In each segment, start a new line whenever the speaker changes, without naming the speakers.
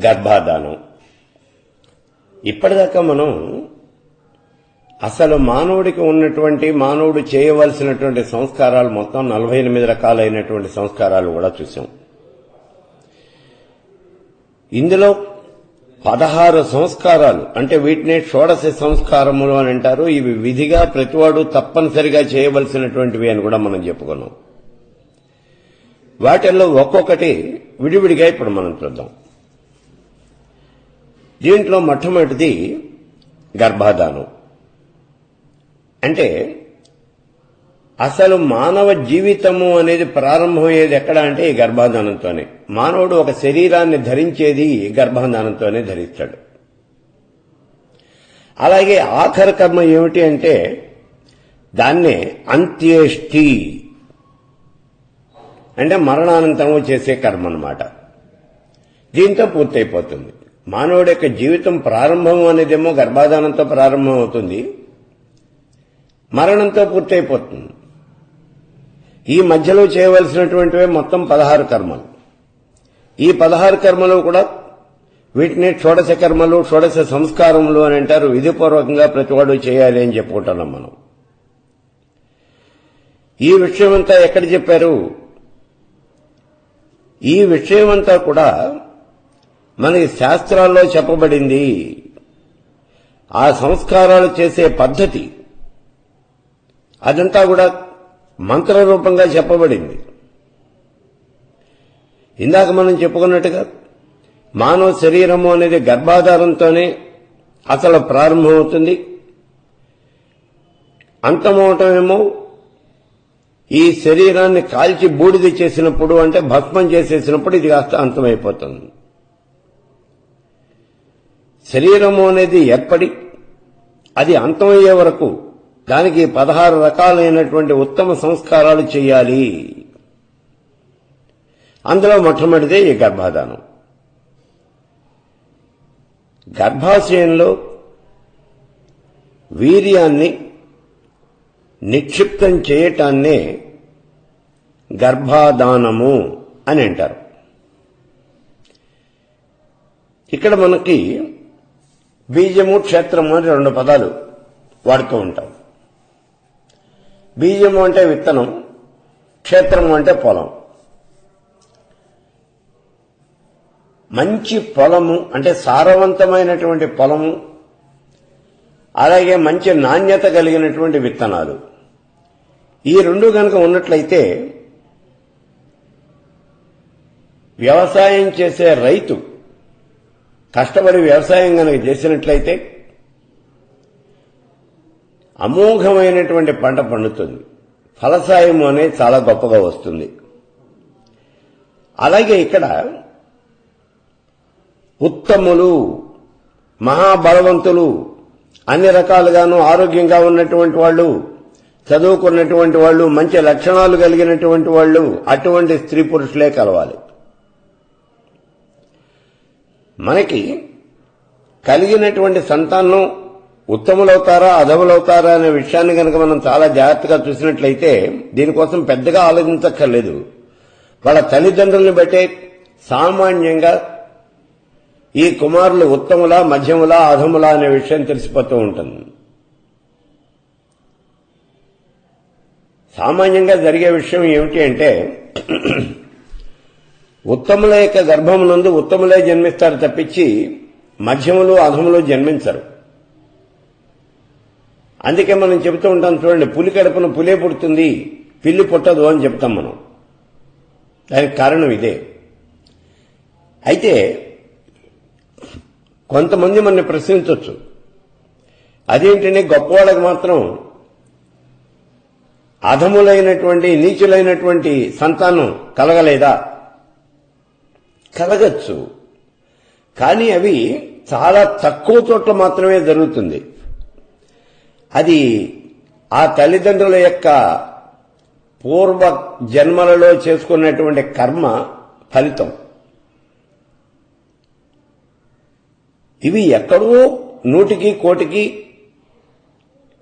గర్భాధానం. ఇప్పటిదాకా మనం అసలు మానవుడికి ఉన్నటువంటి మానవుడు చేయవలసినటువంటి సంస్కారాలు మొత్తం 48 రకాలైనటువంటి సంస్కారాలు కూడా చూసాం. ఇందులో 16 సంస్కారాలు అంటే వీటినే షోడశ సంస్కారములు అని అంటారు. ఇవి విధిగా ప్రతివాడు తప్పనిసరిగా చేయవలసినటువంటివి అని కూడా మనం చెప్పుకున్నాం. వాటిల్లో ఒక్కొక్కటి విడివిడిగా ఇప్పుడు మనం చూద్దాం. దీంట్లో మొట్టమొదటిది గర్భాధానం. అంటే అసలు మానవ జీవితము అనేది ప్రారంభమయ్యేది ఎక్కడ అంటే ఈ గర్భాధానంతోనే. మానవుడు ఒక శరీరాన్ని ధరించేది గర్భాధానంతోనే ధరిస్తాడు. అలాగే ఆఖరి కర్మ ఏమిటి అంటే దాన్నే అంత్యేష్టి అంటే మరణానంతరము చేసే కర్మ అన్నమాట. దీంతో పూర్తయిపోతుంది. మానవుడి యొక్క జీవితం ప్రారంభం అనేదేమో గర్భాధానంతో ప్రారంభం అవుతుంది, మరణంతో పూర్తయిపోతుంది. ఈ మధ్యలో చేయవలసినటువంటివే మొత్తం 16 కర్మలు. ఈ 16 కర్మలు కూడా వీటిని షోడశ కర్మలు, షోడశ సంస్కారములు అని అంటారు. విధిపూర్వకంగా ప్రతివాడు చేయాలి అని చెప్పుకుంటున్నాం మనం. ఈ విషయమంతా ఎక్కడ చెప్పారు? ఈ విషయమంతా కూడా మనకి శాస్త్రాల్లో చెప్పబడింది. ఆ సంస్కారాలు చేసే పద్ధతి అదంతా కూడా మంత్రరూపంగా చెప్పబడింది. ఇందాక మనం చెప్పుకున్నట్టుగా మానవ శరీరము అనేది గర్భాధారంతోనే అసలు ప్రారంభమవుతుంది. అంతమవటమేమో ఈ శరీరాన్ని కాల్చి బూడిద చేసినప్పుడు, అంటే భస్మం చేసేసినప్పుడు ఇది కాస్త అంతమైపోతుంది. శరీరము అనేది ఏర్పడి అది అంతమయ్యే వరకు దానికి 16 రకాలైనటువంటి ఉత్తమ సంస్కారాలు చేయాలి. అందులో మొట్టమొదటిదే ఈ గర్భాధానం. గర్భాశయంలో వీర్యాన్ని నిక్షిప్తం చేయటాన్నే గర్భాధానము అని అంటారు. ఇక్కడ మనకి బీజము, క్షేత్రము అని 2 పదాలు వాడుతూ ఉంటాం. బీజము అంటే విత్తనం, క్షేత్రము అంటే పొలం. మంచి పొలము అంటే సారవంతమైనటువంటి పొలము, అలాగే మంచి నాణ్యత కలిగినటువంటి విత్తనాలు, ఈ 2 గనక ఉన్నట్లయితే వ్యవసాయం చేసే రైతు కష్టపడి వ్యవసాయం గనక చేసినట్లయితే అమోఘమైనటువంటి పంట పండుతుంది. ఫలసాయం అనేది చాలా గొప్పగా వస్తుంది. అలాగే ఇక్కడ ఉత్తములు, మహాబలవంతులు, అన్ని రకాలుగాను ఆరోగ్యంగా ఉన్నటువంటి వాళ్ళు, చదువుకున్నటువంటి వాళ్ళు, మంచి లక్షణాలు కలిగినటువంటి వాళ్ళు, అటువంటి స్త్రీ పురుషులే కలవాలి. మనకి కలిగినటువంటి సంతానం ఉత్తములవుతారా అధములవుతారా అనే విషయాన్ని కనుక మనం చాలా జాగ్రత్తగా చూసినట్లయితే దీనికోసం పెద్దగా ఆలోచించక్కర్లేదు. వాళ్ళ తల్లిదండ్రుల్ని బట్టే సామాన్యంగా ఈ కుమారులు ఉత్తములా, మధ్యములా, అధములా అనే విషయం తెలిసిపోతూ ఉంటుంది. సామాన్యంగా జరిగే విషయం ఏమిటి అంటే ఉత్తముల యొక్క గర్భమునందు ఉత్తములే జన్మిస్తారు తప్పించి మధ్యములు, అధములు జన్మించరు. అందుకే మనం చెబుతూ ఉంటాం చూడండి, పులి కడుపున పులే పుడుతుంది, పిల్లి పుట్టదు అని చెప్తాం మనం. దానికి కారణం ఇదే. అయితే కొంతమంది మనని ప్రశ్నించవచ్చు, అదేంటంటే గొప్పవాళ్ళకి మాత్రం అధములైనటువంటి, నీచులైనటువంటి సంతానం కలగలేదా? కలగచ్చు, కానీ అవి చాలా తక్కువ చోట్ల మాత్రమే జరుగుతుంది. అది ఆ తల్లిదండ్రుల యొక్క పూర్వ జన్మలలో చేసుకున్నటువంటి కర్మ ఫలితం. ఇవి ఎక్కడో 100కి 1,00,000కి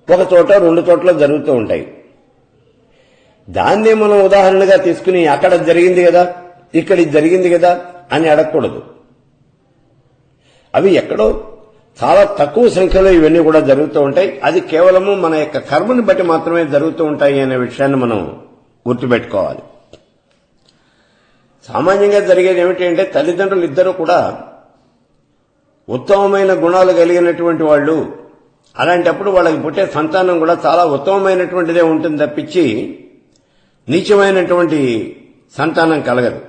ఒక చోట 2 చోట్ల జరుగుతూ ఉంటాయి. దాన్నే మనం ఉదాహరణగా తీసుకుని అక్కడ జరిగింది కదా, ఇక్కడ జరిగింది కదా అని అడగకూడదు. అవి ఎక్కడో చాలా తక్కువ సంఖ్యలో ఇవన్నీ కూడా జరుగుతూ ఉంటాయి. అది కేవలము మన యొక్క కర్మని బట్టి మాత్రమే జరుగుతూ ఉంటాయి అనే విషయాన్ని మనం గుర్తుపెట్టుకోవాలి. సామాన్యంగా జరిగేది ఏమిటి అంటే తల్లిదండ్రులు ఇద్దరూ కూడా ఉత్తమమైన గుణాలు కలిగినటువంటి వాళ్ళు. అలాంటప్పుడు వాళ్ళకి పుట్టే సంతానం కూడా చాలా ఉత్తమమైనటువంటిదే ఉంటుంది తప్పించి నీచమైనటువంటి సంతానం కలగదు.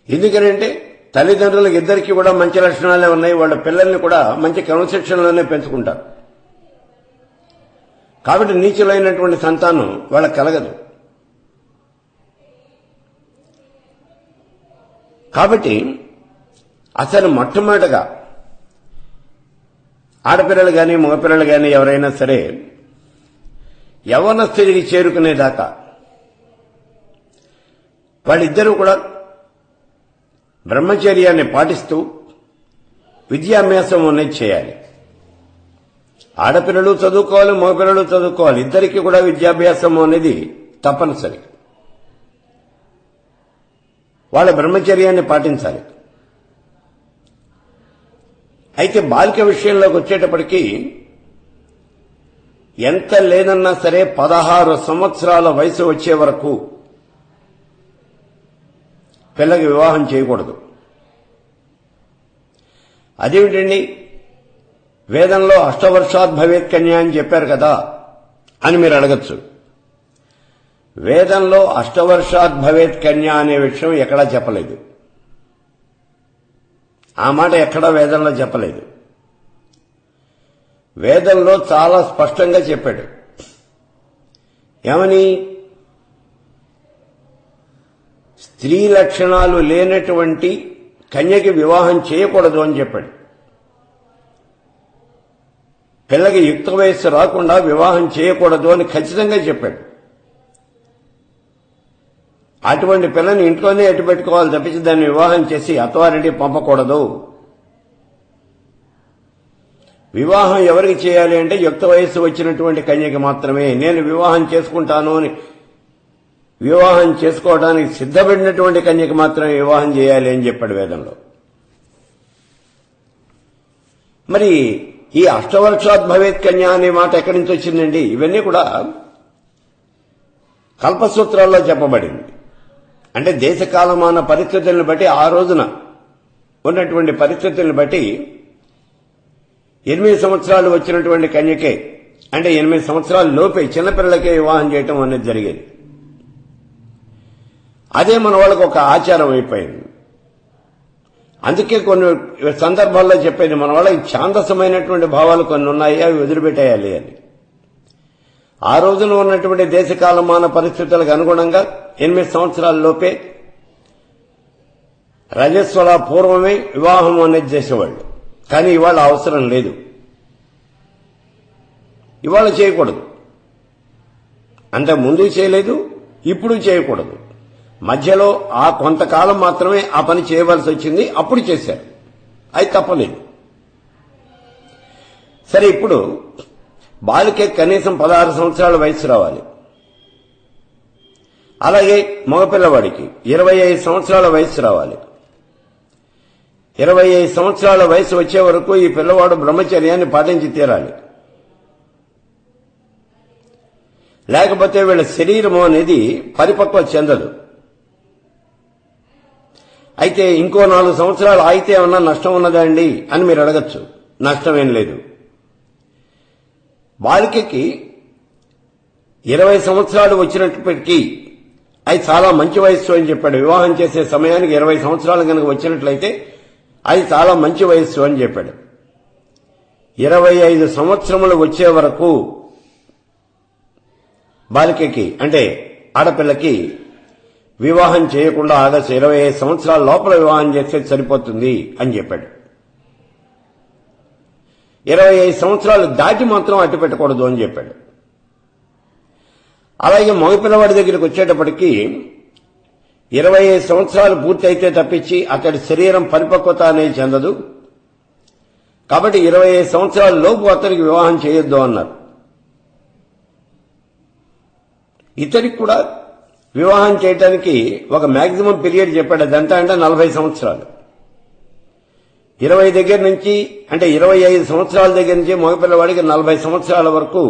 ఎందుకనంటే తల్లిదండ్రులకు ఇద్దరికీ కూడా మంచి లక్షణాలే ఉన్నాయి. వాళ్ళ పిల్లల్ని కూడా మంచి క్రమశిక్షణలోనే పెంచుకుంటారు. కాబట్టి నీచులైనటువంటి సంతానం వాళ్ళకి కలగదు. కాబట్టి అసలు మొట్టమొదటగా ఆడపిల్లలు కానీ మగపిల్లలు కానీ ఎవరైనా సరే యవ్వన స్థితికి చేరుకునేదాకా వాళ్ళిద్దరూ కూడా బ్రహ్మచర్యాన్ని పాటిస్తూ విద్యాభ్యాసం అనేది చేయాలి. ఆడపిల్లలు చదువుకోవాలి, మగపిల్లలు చదువుకోవాలి. ఇద్దరికీ కూడా విద్యాభ్యాసం అనేది తప్పనిసరి. వాళ్ళ బ్రహ్మచర్యాన్ని పాటించాలి. అయితే బాలిక విషయంలోకి వచ్చేటప్పటికీ ఎంత లేదన్నా సరే 16 సంవత్సరాల వయసు వచ్చే వరకు పిల్లకి వివాహం చేయకూడదు. అదేమిటండి, వేదంలో అష్టవర్షాత్ భవేత్ కన్యా అని చెప్పారు కదా అని మీరు అడగచ్చు. వేదంలో అష్టవర్షాత్ భవేత్ కన్యా అనే విషయం ఎక్కడా చెప్పలేదు. ఆ మాట ఎక్కడా వేదంలో చెప్పలేదు. వేదంలో చాలా స్పష్టంగా చెప్పాడు. ఏమని? స్త్రీ లక్షణాలు లేనటువంటి కన్యకి వివాహం చేయకూడదు అని చెప్పాడు. పిల్లకి యుక్త వయస్సు రాకుండా వివాహం చేయకూడదు అని ఖచ్చితంగా చెప్పాడు. అటువంటి పిల్లని ఇంట్లోనే ఎటు పెట్టుకోవాలి తప్పించి దాన్ని వివాహం చేసి అత్తవారింటికి పంపకూడదు. వివాహం ఎవరికి చేయాలి అంటే యుక్త వయస్సు వచ్చినటువంటి కన్యకి మాత్రమే. నేను వివాహం చేసుకుంటాను అని వివాహం చేసుకోవడానికి సిద్ధపడినటువంటి కన్యకి మాత్రమే వివాహం చేయాలి అని చెప్పాడు వేదంలో. మరి ఈ అష్టవర్షాత్ భవేత్ కన్యా అనే మాట ఎక్కడి నుంచి వచ్చిందండి? ఇవన్నీ కూడా కల్పసూత్రాల్లో చెప్పబడింది. అంటే దేశకాలమాన పరిస్థితులను బట్టి, ఆ రోజున ఉన్నటువంటి పరిస్థితులను బట్టి 8 సంవత్సరాలు వచ్చినటువంటి కన్యకే, అంటే 8 సంవత్సరాల లోపే చిన్నపిల్లలకే వివాహం చేయటం అనేది జరిగేది. అదే మన వాళ్ళకు ఒక ఆచారం అయిపోయింది. అందుకే కొన్ని సందర్భాల్లో చెప్పేది మన వాళ్ళకి ఛాందసమైనటువంటి భావాలు కొన్ని ఉన్నాయి, అవి వదిలిపెట్టేయాలి అని. ఆ రోజున ఉన్నటువంటి దేశకాలమాన పరిస్థితులకు అనుగుణంగా 8 సంవత్సరాల లోపే రజస్వల పూర్వమే వివాహం అనేది చేసేవాళ్ళు. కానీ ఇవాళ అవసరం లేదు, ఇవాళ చేయకూడదు. అంత ముందు చేయలేదు, ఇప్పుడు చేయకూడదు. మధ్యలో ఆ కొంతకాలం మాత్రమే ఆ పని చేయవలసి వచ్చింది, అప్పుడు చేశారు. అది తప్పలేదు. సరే, ఇప్పుడు బాలికే కనీసం 16 సంవత్సరాల వయసు రావాలి. అలాగే మగపిల్లవాడికి 25 సంవత్సరాల వయసు రావాలి. 25 సంవత్సరాల వయసు వచ్చే వరకు ఈ పిల్లవాడు బ్రహ్మచర్యాన్ని పాటించి తీరాలి. లేకపోతే వీళ్ళ శరీరము అనేది పరిపక్వం చెందదు. అయితే ఇంకో 4 సంవత్సరాలు ఆగితే ఏమన్నా నష్టం ఉన్నదా అండి అని మీరు అడగచ్చు. నష్టమేం లేదు. బాలికకి 20 సంవత్సరాలు వచ్చినప్పటికీ అది చాలా మంచి వయస్సు అని చెప్పాడు. వివాహం చేసే సమయానికి 20 సంవత్సరాలు కనుక వచ్చినట్లయితే అది చాలా మంచి వయస్సు అని చెప్పాడు. 25 సంవత్సరములు వచ్చే వరకు బాలికకి, అంటే ఆడపిల్లకి వివాహం చేయకుండా ఆగస్టు 25 సంవత్సరాల లోపల వివాహం చేస్తే సరిపోతుంది అని చెప్పాడు. 25 సంవత్సరాలు దాటి మాత్రం అట్టు పెట్టకూడదు అని చెప్పాడు. అలాగే మగపిల్లవాడి దగ్గరికి వచ్చేటప్పటికీ 25 సంవత్సరాలు పూర్తయితే తప్పించి అతడి శరీరం పరిపక్వత అనేది చెందదు. కాబట్టి 25 సంవత్సరాల లోపు అతనికి వివాహం చేయొద్దు అన్నారు. ఇతనికి కూడా వివాహం చేయడానికి ఒక మాక్సిమం పీరియడ్ చెప్పాడు. అదంతా అంటే 40 సంవత్సరాలు. 20 దగ్గర నుంచి అంటే 25 సంవత్సరాల దగ్గర నుంచి మగపిల్లవాడికి 40 సంవత్సరాల వరకు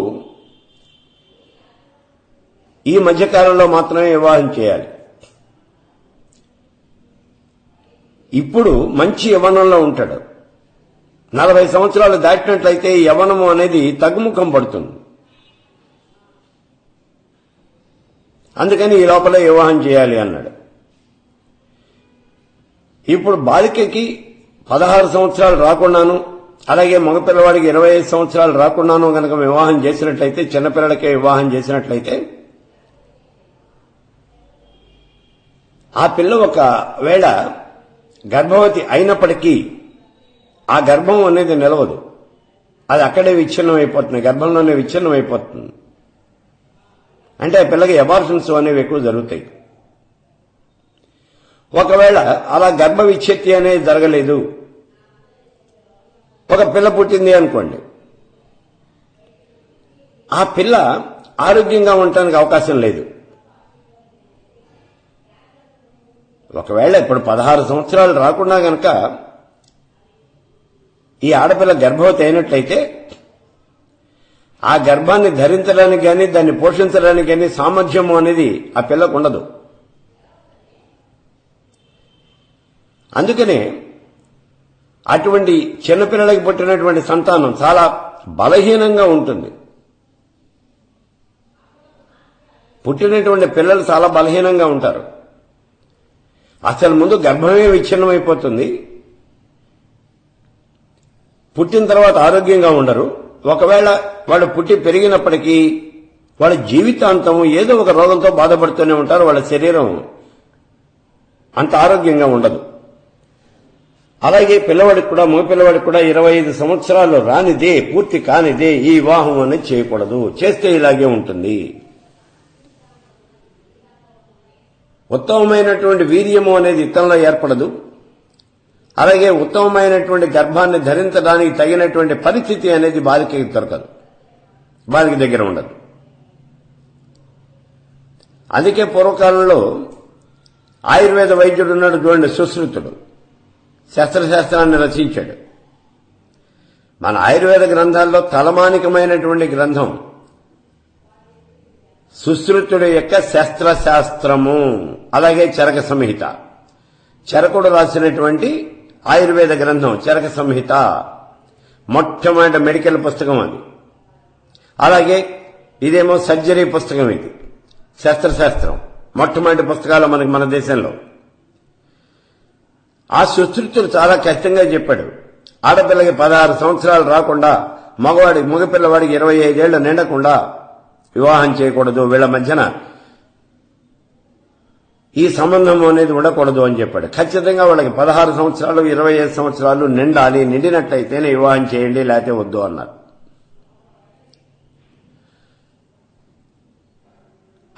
ఈ మధ్యకాలంలో మాత్రమే వివాహం చేయాలి. ఇప్పుడు మంచి యవ్వనంలో ఉంటాడు. 40 సంవత్సరాలు దాటినట్లయితే యవ్వనము అనేది తగ్గుముఖం పడుతుంది. అందుకని ఈ లోపల వివాహం చేయాలి అన్నాడు. ఇప్పుడు బాలికకి 16 సంవత్సరాలు రాకుండాను, అలాగే మగపిల్లవాడికి 25 సంవత్సరాలు రాకుండాను గనక వివాహం చేసినట్లయితే, చిన్నపిల్లలకే వివాహం చేసినట్లయితే ఆ పిల్ల ఒకవేళ గర్భవతి అయినప్పటికీ ఆ గర్భం అనేది నిలవదు. అది అక్కడే విచ్ఛిన్నం అయిపోతుంది, గర్భంలోనే విచ్ఛిన్నం అయిపోతుంది. అంటే ఆ పిల్లకి అబార్షన్స్ అనేవి ఎక్కువ జరుగుతాయి. ఒకవేళ అలా గర్భ విచ్ఛేత్తి అనేది జరగలేదు, ఒక పిల్ల పుట్టింది అనుకోండి, ఆ పిల్ల ఆరోగ్యంగా ఉండటానికి అవకాశం లేదు. ఒకవేళ ఇప్పుడు 16 సంవత్సరాలు రాకుండా గనక ఈ ఆడపిల్ల గర్భవతి అయినట్లయితే ఆ గర్భాన్ని ధరించడానికి కానీ దాన్ని పోషించడానికి కానీ సామర్థ్యము అనేది ఆ పిల్లకు ఉండదు. అందుకనే అటువంటి చిన్నపిల్లలకి పుట్టినటువంటి సంతానం చాలా బలహీనంగా ఉంటుంది. పుట్టినటువంటి పిల్లలు చాలా బలహీనంగా ఉంటారు. అసలు ముందు గర్భమే విచ్ఛిన్నమైపోతుంది. పుట్టిన తర్వాత ఆరోగ్యంగా ఉండరు. ఒకవేళ వాళ్ళు పుట్టి పెరిగినప్పటికీ వాళ్ళ జీవితాంతం ఏదో ఒక రోగంతో బాధపడుతూనే ఉంటారు. వాళ్ళ శరీరం అంత ఆరోగ్యంగా ఉండదు. అలాగే పిల్లవాడికి కూడా, మగపిల్లవాడికి కూడా 25 సంవత్సరాలు రానిదే, పూర్తి కానిదే ఈ వివాహం అనేది చేయకూడదు. చేస్తే ఇలాగే ఉంటుంది. ఉత్తమమైనటువంటి వీర్యము అనేది ఇతరులో ఏర్పడదు. అలాగే ఉత్తమమైనటువంటి గర్భాన్ని ధరించడానికి తగినటువంటి పరిస్థితి అనేది బాలికకి దొరకదు, బాలిక దగ్గర ఉండదు. అందుకే పూర్వకాలంలో ఆయుర్వేద వైద్యుడు ఉన్నాడు చూడండి, సుశ్రుతుడు, శస్త్రశాస్త్రాన్ని రచించాడు. మన ఆయుర్వేద గ్రంథాల్లో తలమానికమైనటువంటి గ్రంథం సుశ్రుతుడి యొక్క శస్త్రశాస్త్రము, అలాగే చరక సంహిత. చరకుడు రాసినటువంటి ఆయుర్వేద గ్రంథం చరక సంహిత మొట్టమొదటి మెడికల్ పుస్తకం అది. అలాగే ఇదేమో సర్జరీ పుస్తకం, ఇది శస్త్రశాస్త్రం మొట్టమొదటి పుస్తకాలు మనకి మన దేశంలో. ఆ సుశ్రుతుడు చాలా కష్టంగా చెప్పాడు. ఆడపిల్లకి 16 సంవత్సరాలు రాకుండా, మగపిల్లవాడికి 25 ఏళ్లు నిండకుండా వివాహం చేయకూడదు. వీళ్ల మధ్యన ఈ సంబంధం అనేది ఉండకూడదు అని చెప్పాడు. ఖచ్చితంగా వాళ్ళకి 16 సంవత్సరాలు 25 సంవత్సరాలు నిండాలి. నిండినట్లయితేనే వివాహం చేయండి, లేకపోతే వద్దు అన్నారు.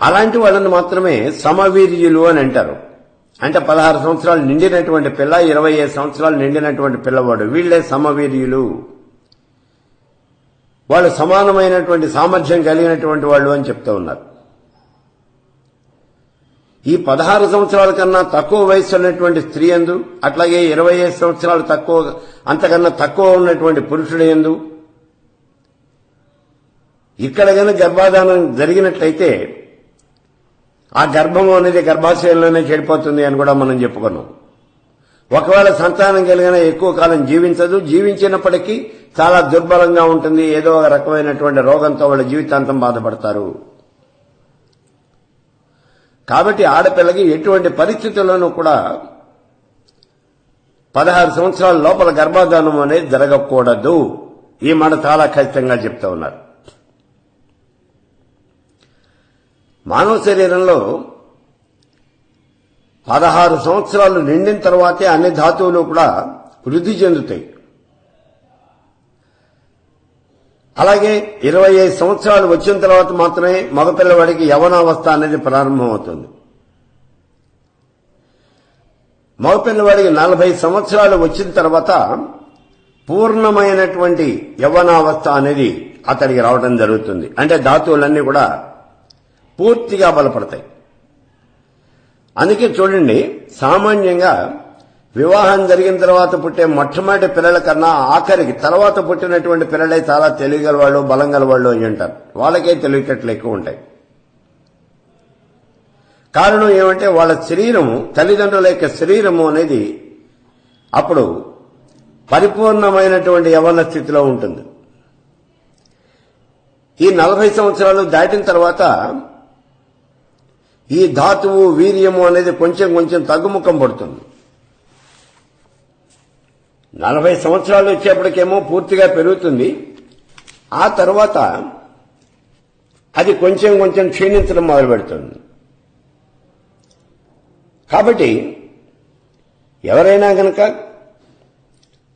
అలాంటి వాళ్ళని మాత్రమే సమవీర్యులు అని అంటారు. అంటే 16 సంవత్సరాలు నిండినటువంటి పిల్ల, 25 సంవత్సరాలు నిండినటువంటి పిల్లవాడు, వీళ్లే సమవీర్యులు. వాళ్ళు సమానమైనటువంటి సామర్థ్యం కలిగినటువంటి వాళ్ళు అని చెప్తూ ఉన్నారు. ఈ 16 సంవత్సరాల కన్నా తక్కువ వయసు ఉన్నటువంటి స్త్రీ యందు, అట్లాగే 25 సంవత్సరాలు అంతకన్నా తక్కువ ఉన్నటువంటి పురుషుడు యందు ఇక్కడ కనుక గర్భాధానం జరిగినట్లయితే ఆ గర్భం అనేది గర్భాశయంలోనే చెడిపోతుంది అని కూడా మనం చెప్పుకున్నాం. ఒకవేళ సంతానం కలిగిన ఎక్కువ కాలం జీవించదు, జీవించినప్పటికీ చాలా దుర్బలంగా ఉంటుంది. ఏదో ఒక రకమైనటువంటి రోగంతో వాళ్ళ జీవితాంతం బాధపడతారు. కాబట్టి ఆడపిల్లకి ఎటువంటి పరిస్థితుల్లోనూ కూడా 16 సంవత్సరాల లోపల గర్భాధానం అనేది జరగకూడదు. ఈ మాట చాలా ఖచ్చితంగా చెప్తా ఉన్నారు. మానవ శరీరంలో 16 సంవత్సరాలు నిండిన తర్వాతే అన్ని ధాతువులు కూడా వృద్ధి చెందుతాయి. అలాగే 25 సంవత్సరాలు వచ్చిన తర్వాత మాత్రమే మగపిల్లవాడికి యవ్వనావస్థ అనేది ప్రారంభమవుతుంది. మగపిల్లవాడికి 40 సంవత్సరాలు వచ్చిన తర్వాత పూర్ణమైనటువంటి యవ్వనావస్థ అనేది అతడికి రావడం జరుగుతుంది. అంటే ధాతువులన్నీ కూడా పూర్తిగా బలపడతాయి. అందుకే చూడండి, సామాన్యంగా వివాహం జరిగిన తర్వాత పుట్టే మొట్టమొదటి పిల్లల కన్నా ఆఖరికి తర్వాత పుట్టినటువంటి పిల్లలే చాలా తెలియగల వాళ్ళు, బలం గల వాళ్ళు అని అంటారు. వాళ్ళకే తెలివితేటలు ఎక్కువ ఉంటాయి. కారణం ఏమంటే వాళ్ళ శరీరము, తల్లిదండ్రుల యొక్క శరీరము అనేది అప్పుడు పరిపూర్ణమైనటువంటి యవ్వన స్థితిలో ఉంటుంది. ఈ 40 సంవత్సరాలు దాటిన తర్వాత ఈ ధాతువు, వీర్యము అనేది కొంచెం కొంచెం తగ్గుముఖం పడుతుంది. 40 సంవత్సరాలు వచ్చేప్పటికేమో పూర్తిగా పెరుగుతుంది. ఆ తర్వాత అది కొంచెం కొంచెం క్షీణించడం మొదలు పెడుతుంది. కాబట్టి ఎవరైనా కనుక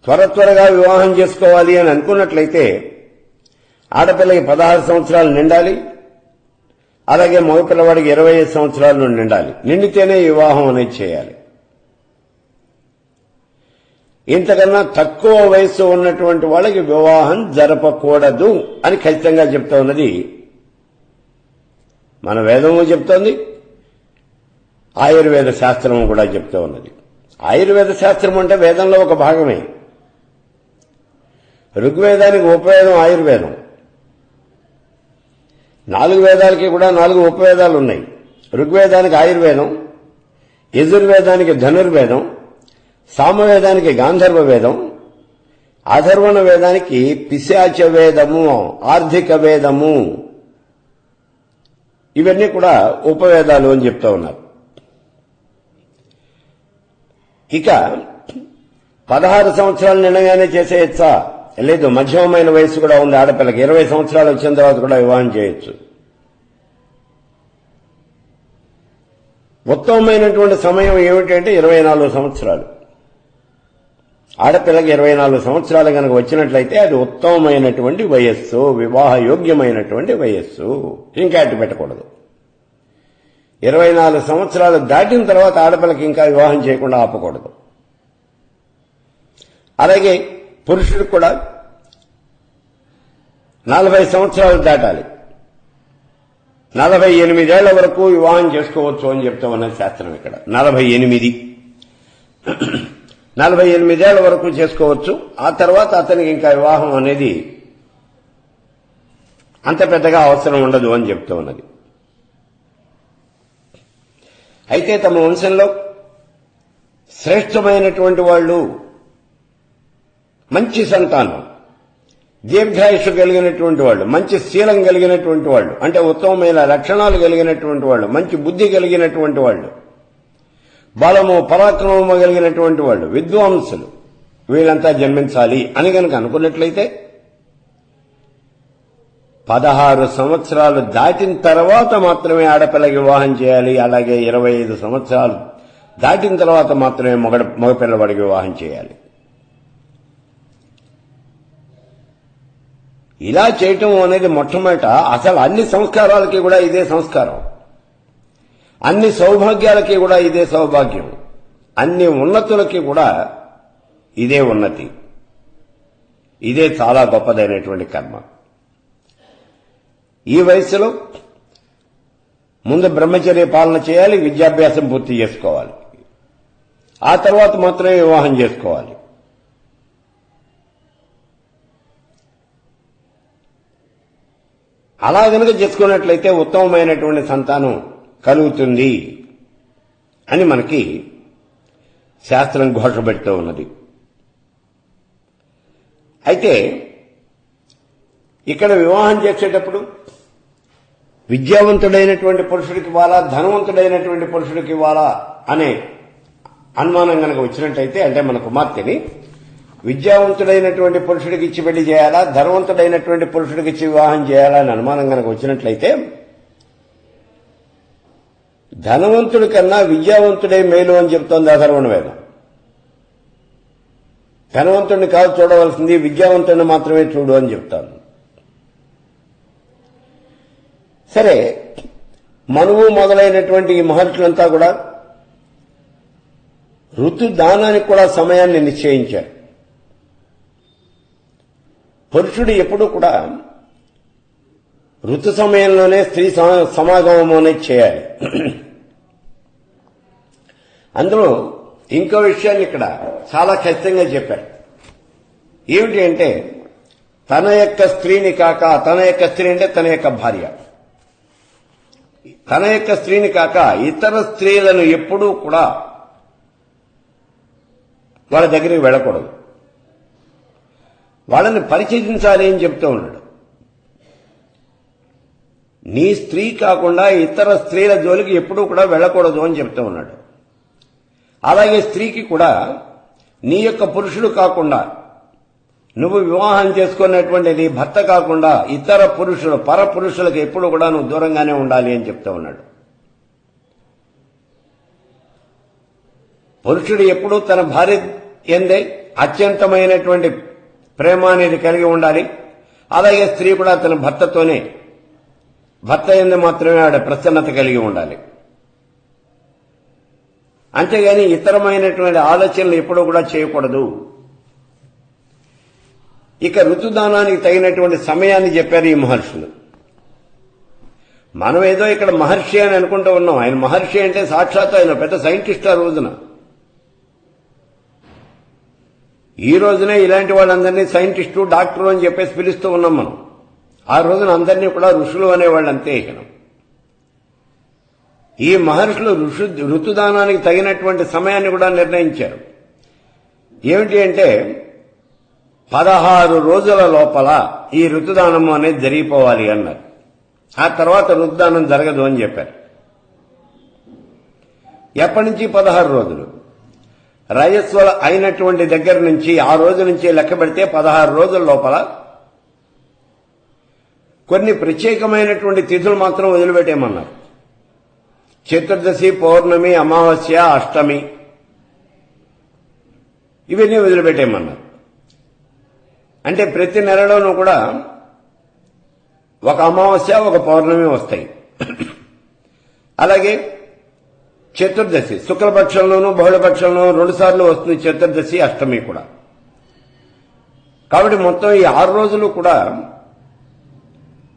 త్వరగా వివాహం చేసుకోవాలి అని అనుకున్నట్లయితే ఆడపిల్లకి 16 సంవత్సరాలు నిండాలి, అలాగే మగపిల్లవాడికి 25 సంవత్సరాలు నిండాలి. నిండితేనే వివాహం అనేది చేయాలి. ఇంతకన్నా తక్కువ వయసు ఉన్నటువంటి వాళ్ళకి వివాహం జరపకూడదు అని ఖచ్చితంగా చెప్తా ఉన్నది మన వేదము చెప్తోంది, ఆయుర్వేద శాస్త్రము కూడా చెప్తూ ఉన్నది. ఆయుర్వేద శాస్త్రం అంటే వేదంలో ఒక భాగమే. ఋగ్వేదానికి ఉపవేదం ఆయుర్వేదం. 4 వేదాలకి కూడా 4 ఉపవేదాలు ఉన్నాయి. ఋగ్వేదానికి ఆయుర్వేదం, యజుర్వేదానికి ధనుర్వేదం, సామవేదానికి గాంధర్వ వేదం, అథర్వణ వేదానికి పిశాచ వేదము, ఆర్థిక వేదము, ఇవన్నీ కూడా ఉపవేదాలు అని చెప్తూ ఉన్నారు. ఇక 16 సంవత్సరాలు నిండగానే చేసేయచ్చా? లేదు, మధ్యమమైన వయసు కూడా ఉంది ఆడపిల్లకి. 20 సంవత్సరాలు వచ్చిన తర్వాత కూడా వివాహం చేయొచ్చు. ఉత్తమమైనటువంటి సమయం ఏమిటంటే 24 సంవత్సరాలు. ఆడపిల్లకి 24 సంవత్సరాలు కనుక వచ్చినట్లయితే అది ఉత్తమమైనటువంటి వయస్సు, వివాహ యోగ్యమైనటువంటి వయస్సు. ఇంకా అట్టు పెట్టకూడదు. 24 సంవత్సరాలు దాటిన తర్వాత ఆడపిల్లకి ఇంకా వివాహం చేయకుండా ఆపకూడదు. అలాగే పురుషుడికి కూడా 40 సంవత్సరాలు దాటాలి. 48 ఏళ్ల వరకు వివాహం చేసుకోవచ్చు అని చెప్తా ఉన్న శాస్త్రం ఇక్కడ. 48 ఏళ్ల వరకు చేసుకోవచ్చు. ఆ తర్వాత అతనికి ఇంకా వివాహం అనేది అంత పెద్దగా అవసరం ఉండదు అని చెప్తూ ఉన్నది. అయితే తమ వంశంలో శ్రేష్టమైనటువంటి వాళ్ళు, మంచి సంతానం, దీర్ఘాయుషు కలిగినటువంటి వాళ్ళు, మంచి శీలం కలిగినటువంటి వాళ్ళు, అంటే ఉత్తమమైన లక్షణాలు కలిగినటువంటి వాళ్ళు, మంచి బుద్ధి కలిగినటువంటి వాళ్ళు, బలము పరాక్రమము కలిగినటువంటి వాళ్ళు, విద్వాంసులు, వీళ్ళంతా జన్మించాలి అని కనుక అనుకున్నట్లయితే 16 సంవత్సరాలు దాటిన తర్వాత మాత్రమే ఆడపిల్లకి వివాహం చేయాలి. అలాగే 25 సంవత్సరాలు దాటిన తర్వాత మాత్రమే మగపిల్లవాడికి వివాహం చేయాలి. ఇలా చేయటం అనేది మొట్టమొదట అసలు అన్ని సంస్కారాలకి కూడా ఇదే సంస్కారం, అన్ని సౌభాగ్యాలకి కూడా ఇదే సౌభాగ్యం, అన్ని ఉన్నతులకి కూడా ఇదే ఉన్నతి, ఇదే చాలా గొప్పదైనటువంటి కర్మ. ఈ వయసులో ముందు బ్రహ్మచర్య పాలన చేయాలి, విద్యాభ్యాసం పూర్తి చేసుకోవాలి. ఆ తర్వాత మాత్రమే వివాహం చేసుకోవాలి. అలా గనుక చేసుకున్నట్లయితే ఉత్తమమైనటువంటి సంతానం కలుగుతుంది అని మనకి శాస్త్రం ఘోష పెడుతూ ఉన్నది. అయితే ఇక్కడ వివాహం చేసేటప్పుడు విద్యావంతుడైనటువంటి పురుషుడికి ఇవ్వాలా, ధనవంతుడైనటువంటి పురుషుడికి ఇవ్వాలా అనే అనుమానం కనుక వచ్చినట్లయితే, అంటే మన కుమార్తెని విద్యావంతుడైనటువంటి పురుషుడికి ఇచ్చి పెళ్లి చేయాలా, ధనవంతుడైనటువంటి పురుషుడికి ఇచ్చి వివాహం చేయాలా అని అనుమానం కనుక వచ్చినట్లయితే, ధనవంతుడి కన్నా విద్యావంతుడే మేలు అని చెప్తోంది అథర్వణ వేదం. ధనవంతుడిని కాదు చూడవలసింది, విద్యావంతుడిని మాత్రమే చూడు అని చెప్తాను. సరే, మనువు మొదలైనటువంటి ఈ మహర్షులంతా కూడా ఋతుదానానికి కూడా సమయాన్ని నిశ్చయించారు. పురుషుడు ఎప్పుడూ కూడా ఋతు సమయంలోనే స్త్రీ సమాగమం అనేది చేయాలి. అందులో ఇంకో విషయాన్ని ఇక్కడ చాలా ఖచ్చితంగా చెప్పారు. ఏమిటి అంటే తన యొక్క స్త్రీని కాక, తన యొక్క స్త్రీ అంటే తన యొక్క భార్య, తన యొక్క స్త్రీని కాక ఇతర స్త్రీలను ఎప్పుడూ కూడా వాళ్ళ దగ్గరికి వెళ్ళకూడదు, వాళ్ళని పరిచయించాలి అని చెప్తూ ఉన్నాడు. నీ స్త్రీ కాకుండా ఇతర స్త్రీల జోలికి ఎప్పుడూ కూడా వెళ్ళకూడదు అని చెప్తూ ఉన్నాడు. అలాగే స్త్రీకి కూడా నీ యొక్క పురుషుడు కాకుండా, నువ్వు వివాహం చేసుకున్నటువంటి నీ భర్త కాకుండా ఇతర పురుషులు, పరపురుషులకు ఎప్పుడు కూడా నువ్వు దూరంగానే ఉండాలి అని చెప్తూ ఉన్నాడు. పురుషుడు ఎప్పుడూ తన భార్య ఎందే అత్యంతమైనటువంటి ప్రేమ అనేది కలిగి ఉండాలి. అలాగే స్త్రీ కూడా తన భర్తతోనే, భర్త ఎందు మాత్రమే ఆవిడ ప్రసన్నత కలిగి ఉండాలి. అంతేగాని ఇతరమైనటువంటి ఆలోచనలు ఎప్పుడూ కూడా చేయకూడదు. ఇక ఋతుదానానికి తగినటువంటి సమయాన్ని చెప్పారు ఈ మహర్షులు. మనం ఏదో ఇక్కడ మహర్షి అని అనుకుంటూ ఉన్నాం. ఆయన మహర్షి అంటే సాక్షాత్ ఆయన పెద్ద సైంటిస్ట్. ఆ రోజున, ఈ రోజునే ఇలాంటి వాళ్ళందరినీ సైంటిస్టు, డాక్టరు అని చెప్పేసి పిలుస్తూ ఉన్నాం మనం. ఆ రోజున అందరినీ కూడా ఋషులు అనేవాళ్ళు అంతే. ఇక ఈ మహర్షులు ఋతుదానానికి తగినటువంటి సమయాన్ని కూడా నిర్ణయించారు. ఏమిటి అంటే 16 రోజుల లోపల ఈ ఋతుదానము అనేది జరిగిపోవాలి అన్నారు. ఆ తర్వాత ఋతుదానం జరగదు అని చెప్పారు. ఎప్పటి నుంచి 16 రోజులు? రజస్వల అయినటువంటి దగ్గర నుంచి ఆ రోజు నుంచి లెక్క పెడితే 16 రోజుల లోపల కొన్ని ప్రత్యేకమైనటువంటి తిథులు మాత్రం వదిలిపెట్టేయమన్నారు. చతుర్దశి, పౌర్ణమి, అమావాస్య, అష్టమి ఇవన్నీ వదిలిపెట్టేయమన్నారు. అంటే ప్రతి నెలలోనూ కూడా ఒక అమావాస్య, ఒక పౌర్ణమి వస్తాయి. అలాగే చతుర్దశి శుక్లపక్షంలోనూ బహుళపక్షంలోనూ 2 సార్లు వస్తుంది చతుర్దశి, అష్టమి కూడా. కాబట్టి మొత్తం ఈ 6 రోజులు కూడా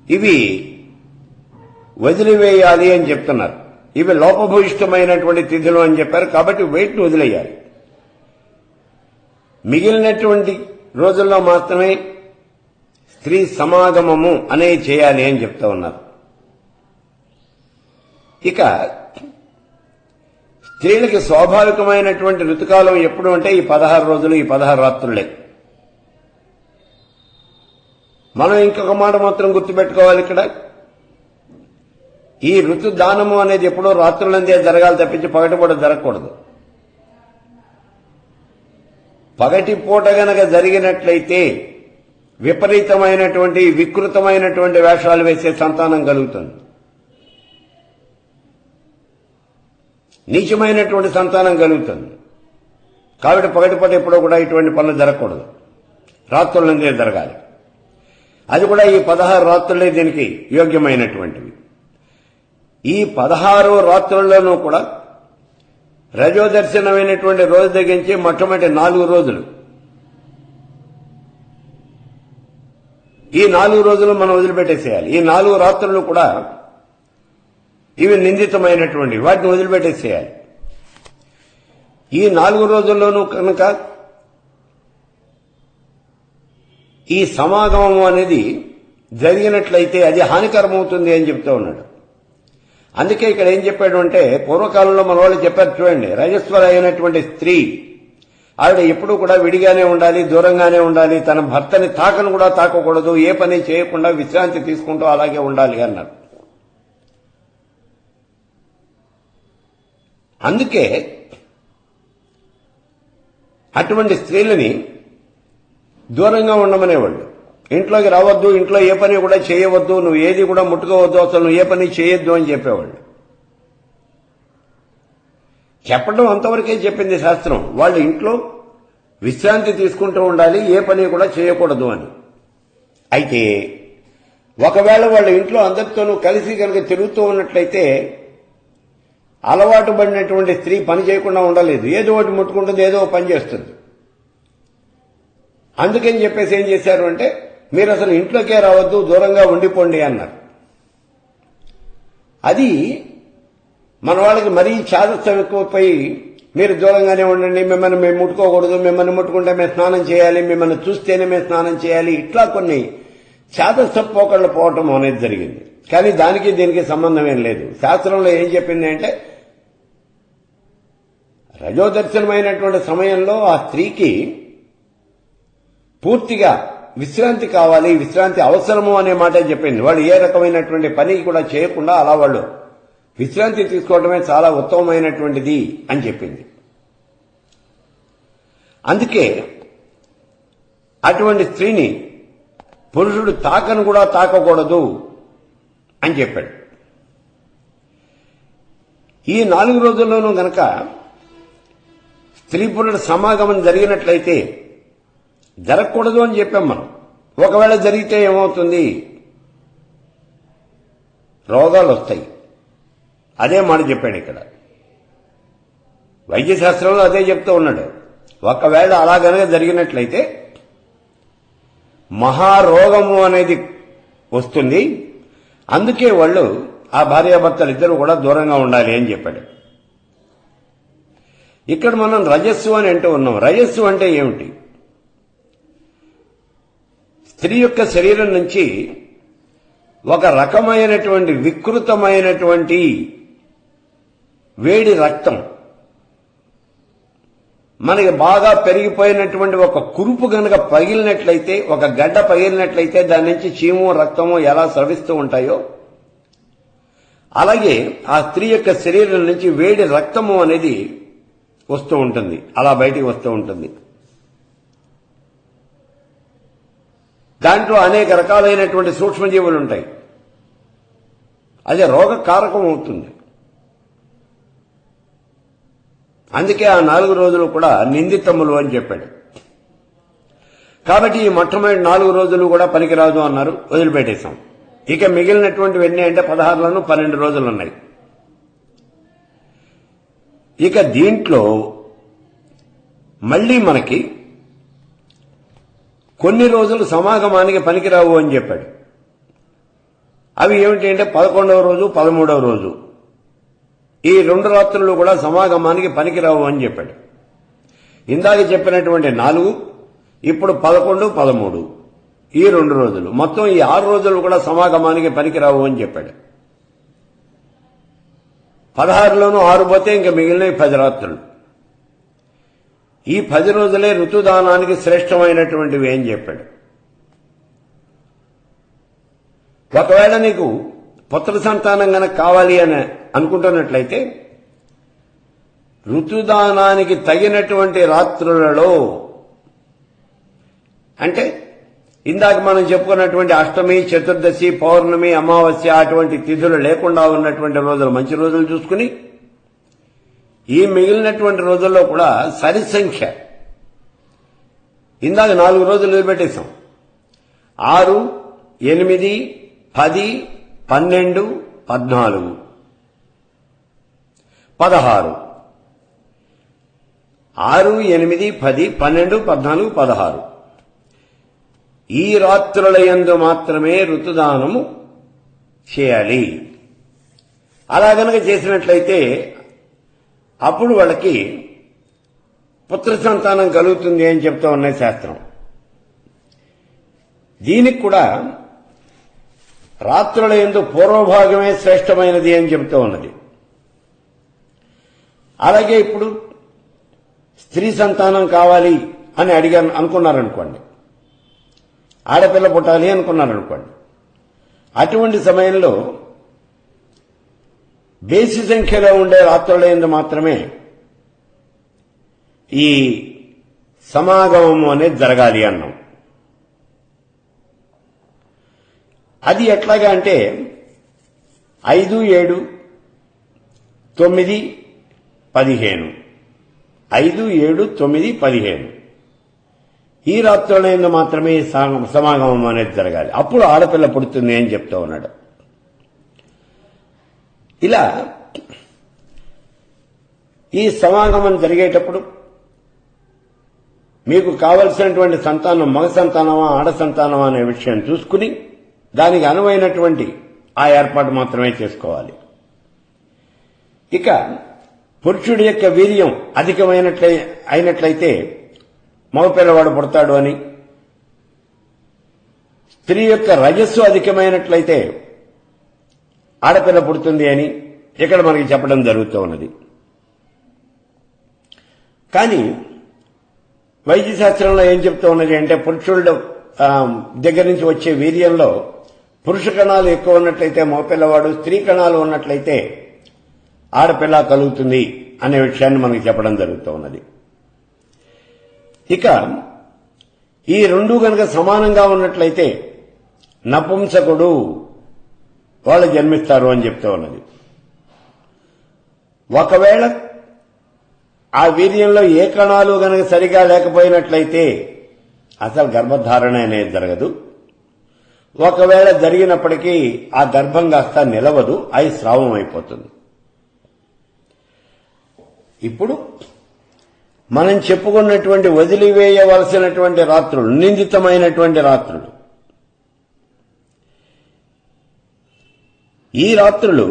ఇవి వదిలివేయాలి అని చెప్తున్నారు. ఇవి లోపభూయిష్టమైనటువంటి తిథులు అని చెప్పారు. కాబట్టి వెయిట్ను వదిలేయాలి. మిగిలినటువంటి రోజుల్లో మాత్రమే స్త్రీ సమాగమము అనేది చేయాలి అని చెప్తా ఉన్నారు. ఇక స్త్రీలకి స్వాభావికమైనటువంటి ఋతుకాలం ఎప్పుడు అంటే ఈ 16 రోజులు, ఈ 16 రాత్రులే. మనం ఇంకొక మాట మాత్రం గుర్తుపెట్టుకోవాలి. ఇక్కడ ఈ ఋతుదానము అనేది ఎప్పుడో రాత్రులందే జరగాలి తప్పించి పగటిపూట జరగకూడదు. పగటిపూట గనక జరిగినట్లయితే విపరీతమైనటువంటి, వికృతమైనటువంటి వేషాలు వేసే సంతానం కలుగుతుంది. నీచమైనటువంటి సంతానం కలుగుతుంది. కాబట్టి పగటిపూట ఎప్పుడో కూడా ఇటువంటి పనులు జరగకూడదు, రాత్రులందే జరగాలి. అది కూడా ఈ 16 రాత్రులే దీనికి యోగ్యమైనటువంటివి. ఈ 16 రాత్రుల్లోనూ కూడా రజోదర్శనమైనటువంటి రోజు తగ్గించి మొట్టమొదటి 4 రోజులు, ఈ 4 రోజులు మనం వదిలిపెట్టేసేయాలి. ఈ 4 రాత్రులు కూడా ఇవి నిందితమైనటువంటి, వాటిని వదిలిపెట్టేసేయాలి. ఈ 4 రోజుల్లోనూ కనుక ఈ సమాగమం అనేది జరిగినట్లయితే అది హానికరమవుతుంది అని చెప్తూ ఉన్నాడు. అందుకే ఇక్కడ ఏం చెప్పాడు అంటే, పూర్వకాలంలో మన వాళ్ళు చెప్పారు చూడండి, రజస్వల అయినటువంటి స్త్రీ ఆవిడ ఎప్పుడూ కూడా విడిగానే ఉండాలి, దూరంగానే ఉండాలి, తన భర్తని తాకను కూడా తాకకూడదు, ఏ పని చేయకుండా విశ్రాంతి తీసుకుంటూ అలాగే ఉండాలి అన్నారు. అందుకే అటువంటి స్త్రీలని దూరంగా ఉండమనేవాళ్ళు. ఇంట్లోకి రావద్దు, ఇంట్లో ఏ పని కూడా చేయవద్దు, నువ్వు ఏది కూడా ముట్టుకోవద్దు, అసలు నువ్వు ఏ పని చేయొద్దు అని చెప్పేవాళ్ళు. చెప్పడం అంతవరకే చెప్పింది శాస్త్రం. వాళ్ళు ఇంట్లో విశ్రాంతి తీసుకుంటూ ఉండాలి, ఏ పని కూడా చేయకూడదు అని. అయితే ఒకవేళ వాళ్ళ ఇంట్లో అందరితోనూ కలిసి కనుక తిరుగుతూ ఉన్నట్లయితే అలవాటు పడినటువంటి స్త్రీ పని చేయకుండా ఉండలేదు, ఏదో ఒకటి ముట్టుకుంటుంది, ఏదో పని చేస్తుంది. అందుకని చెప్పేసి ఏం చేశారు అంటే, మీరు అసలు ఇంట్లోకే రావద్దు, దూరంగా ఉండిపోండి అన్నారు. అది మన వాళ్ళకి మరీ చాదస్తం ఎక్కువైపోయి మీరు దూరంగానే ఉండండి, మిమ్మల్ని మేము ముట్టుకోకూడదు, మిమ్మల్ని ముట్టుకుంటే మేము స్నానం చేయాలి, మిమ్మల్ని చూస్తేనే మేము స్నానం చేయాలి, ఇట్లా కొన్ని చేతస్థపోకళ్ళు పోవటం అనేది జరిగింది. కానీ దానికి దీనికి సంబంధం ఏం లేదు. శాస్త్రంలో ఏం చెప్పింది అంటే రజోదర్శనమైనటువంటి సమయంలో ఆ స్త్రీకి పూర్తిగా విశ్రాంతి కావాలి, విశ్రాంతి అవసరము అనే మాట చెప్పింది. వాళ్ళు ఏ రకమైనటువంటి పని కూడా చేయకుండా అలా వాళ్ళు విశ్రాంతి తీసుకోవడమే చాలా ఉత్తమమైనటువంటిది అని చెప్పింది. అందుకే అటువంటి స్త్రీని పురుషుడు తాకను కూడా తాకకూడదు అని చెప్పాడు. ఈ 4 రోజుల్లోనూ గనక స్త్రీ పురుషుడు సమాగమం జరిగినట్లయితే, జరగకూడదు అని చెప్పాం మనం, ఒకవేళ జరిగితే ఏమవుతుంది, రోగాలు వస్తాయి. అదే మాట చెప్పాడు ఇక్కడ. వైద్యశాస్త్రంలో అదే చెప్తూ ఉన్నాడు. ఒకవేళ అలా గనక జరిగినట్లయితే మహారోగము అనేది వస్తుంది. అందుకే వాళ్ళు ఆ భార్యాభర్తలు ఇద్దరు కూడా దూరంగా ఉండాలి అని చెప్పాడు. ఇక్కడ మనం రజస్సు అని అంటూ ఉన్నాం. రజస్సు అంటే ఏమిటి? స్త్రీ యొక్క శరీరం నుంచి ఒక రకమైనటువంటి వికృతమైనటువంటి వేడి రక్తం, మనకి బాగా పెరిగిపోయినటువంటి ఒక కురుపు గనక పగిలినట్లయితే, ఒక గడ్డ పగిలినట్లయితే దాని నుంచి చీము రక్తము ఎలా స్రవిస్తూ ఉంటాయో, అలాగే ఆ స్త్రీ యొక్క శరీరం నుంచి వేడి రక్తము అనేది వస్తూ ఉంటుంది, అలా బయటికి వస్తూ ఉంటుంది. దాంట్లో అనేక రకాలైనటువంటి సూక్ష్మజీవులు ఉంటాయి. అది రోగకారకం అవుతుంది. అందుకే ఆ 4 రోజులు కూడా నిందితములు అని చెప్పాడు. కాబట్టి ఈ మొట్టమొదటి 4 రోజులు కూడా పనికిరాదు అన్నారు, వదిలిపెట్టేశాం. ఇక మిగిలినటువంటివి ఎన్ని అంటే 16లను 12 రోజులు ఉన్నాయి. ఇక దీంట్లో మళ్లీ మనకి కొన్ని రోజులు సమాగమానికి పనికిరావు అని చెప్పాడు. అవి ఏమిటి అంటే 11వ రోజు, 13వ రోజు, ఈ 2 రాత్రులు కూడా సమాగమానికి పనికిరావు అని చెప్పాడు. ఇందాక చెప్పినటువంటి 4, ఇప్పుడు 11, 13, ఈ 2 రోజులు, మొత్తం ఈ 6 రోజులు కూడా సమాగమానికి పనికిరావు అని చెప్పాడు. 16లోనూ 6 పోతే ఇంక మిగిలిన 10 రాత్రులు. ఈ 10 రోజులే ఋతుదానానికి శ్రేష్టమైనటువంటివి అని చెప్పాడు. ఒకవేళ నీకు పుత్ర సంతానం గనక కావాలి అని అనుకుంటున్నట్లయితే ఋతుదానానికి తగినటువంటి రాత్రులలో, అంటే ఇందాక మనం చెప్పుకున్నటువంటి అష్టమి, చతుర్దశి, పౌర్ణమి, అమావాస్య అటువంటి తిథులు లేకుండా ఉన్నటువంటి రోజులు, మంచి రోజులు చూసుకుని ఈ మిగిలినటువంటి రోజుల్లో కూడా సరి సంఖ్య, ఇందాక 4 రోజులు వదిలిపెట్టేశాం, 6, 8, 10, 12, 14, 16, 6, 8, 10, 12, 14, 16 ఈ రాత్రుల యందు మాత్రమే ఋతుదానము చేయాలి. అలా గనక చేసినట్లయితే అప్పుడు వాళ్ళకి పుత్ర సంతానం కలుగుతుంది అని చెప్తా ఉన్నాయి శాస్త్రం. దీనికి కూడా రాత్రుల యందు పూర్వభాగమే శ్రేష్టమైనది అని చెప్తూ ఉన్నది. అలాగే ఇప్పుడు స్త్రీ సంతానం కావాలి అని అనుకున్నారనుకోండి, ఆడపిల్ల పుట్టాలి అనుకున్నారనుకోండి, అటువంటి సమయంలో బేసి సంఖ్యలో ఉండే రాత్రుల యందు మాత్రమే ఈ సమాగమము అనేది జరగాలి అన్నాం. అది ఎట్లాగా అంటే 5, 7, 9, 15, 5, 7, 9, 15 ఈ రాత్రుల యందు మాత్రమే సమాగమం అనేది జరగాలి. అప్పుడు ఆడపిల్ల పుడుతుంది అని చెప్తూ ఉన్నాడు. ఇలా ఈ సమాగమం జరిగేటప్పుడు మీకు కావలసినటువంటి సంతానం మగ సంతానమా ఆడ సంతానమా అనే విషయం చూసుకుని దానికి అనువైనటువంటి ఆ ఏర్పాటు మాత్రమే చేసుకోవాలి. ఇక పురుషుడి యొక్క వీర్యం అయినట్లయితే మగపిల్లవాడు పుడతాడు అని, స్త్రీ యొక్క రజస్సు అధికమైనట్లయితే ఆడపిల్ల పుడుతుంది అని ఇక్కడ మనకి చెప్పడం జరుగుతూ ఉన్నది. కానీ వైద్యశాస్త్రంలో ఏం చెప్తూ ఉన్నది అంటే పురుషుల దగ్గర నుంచి వచ్చే వీర్యంలో పురుష కణాలు ఎక్కువ ఉన్నట్లయితే మగపిల్లవాడు, స్త్రీ కణాలు ఉన్నట్లయితే ఆడపిల్ల కలుగుతుంది అనే విషయాన్ని మనకి చెప్పడం జరుగుతూ ఉన్నది. ఇక ఈ రెండు గనక సమానంగా ఉన్నట్లయితే నపుంసకుడు వాళ్ళు జన్మిస్తారు అని చెప్తూ ఉన్నది. ఒకవేళ ఆ వీర్యంలో ఏ కణాలు గనక సరిగా లేకపోయినట్లయితే అసలు గర్భధారణ అనేది జరగదు. ఒకవేళ జరిగినప్పటికీ ఆ గర్భం కాస్త నిలవదు, అయి స్రావం అయిపోతుంది. ఇప్పుడు మనం చెప్పుకున్నటువంటి వదిలివేయవలసినటువంటి రాత్రులు, నిందితమైనటువంటి రాత్రులు, ఈ రాత్రులు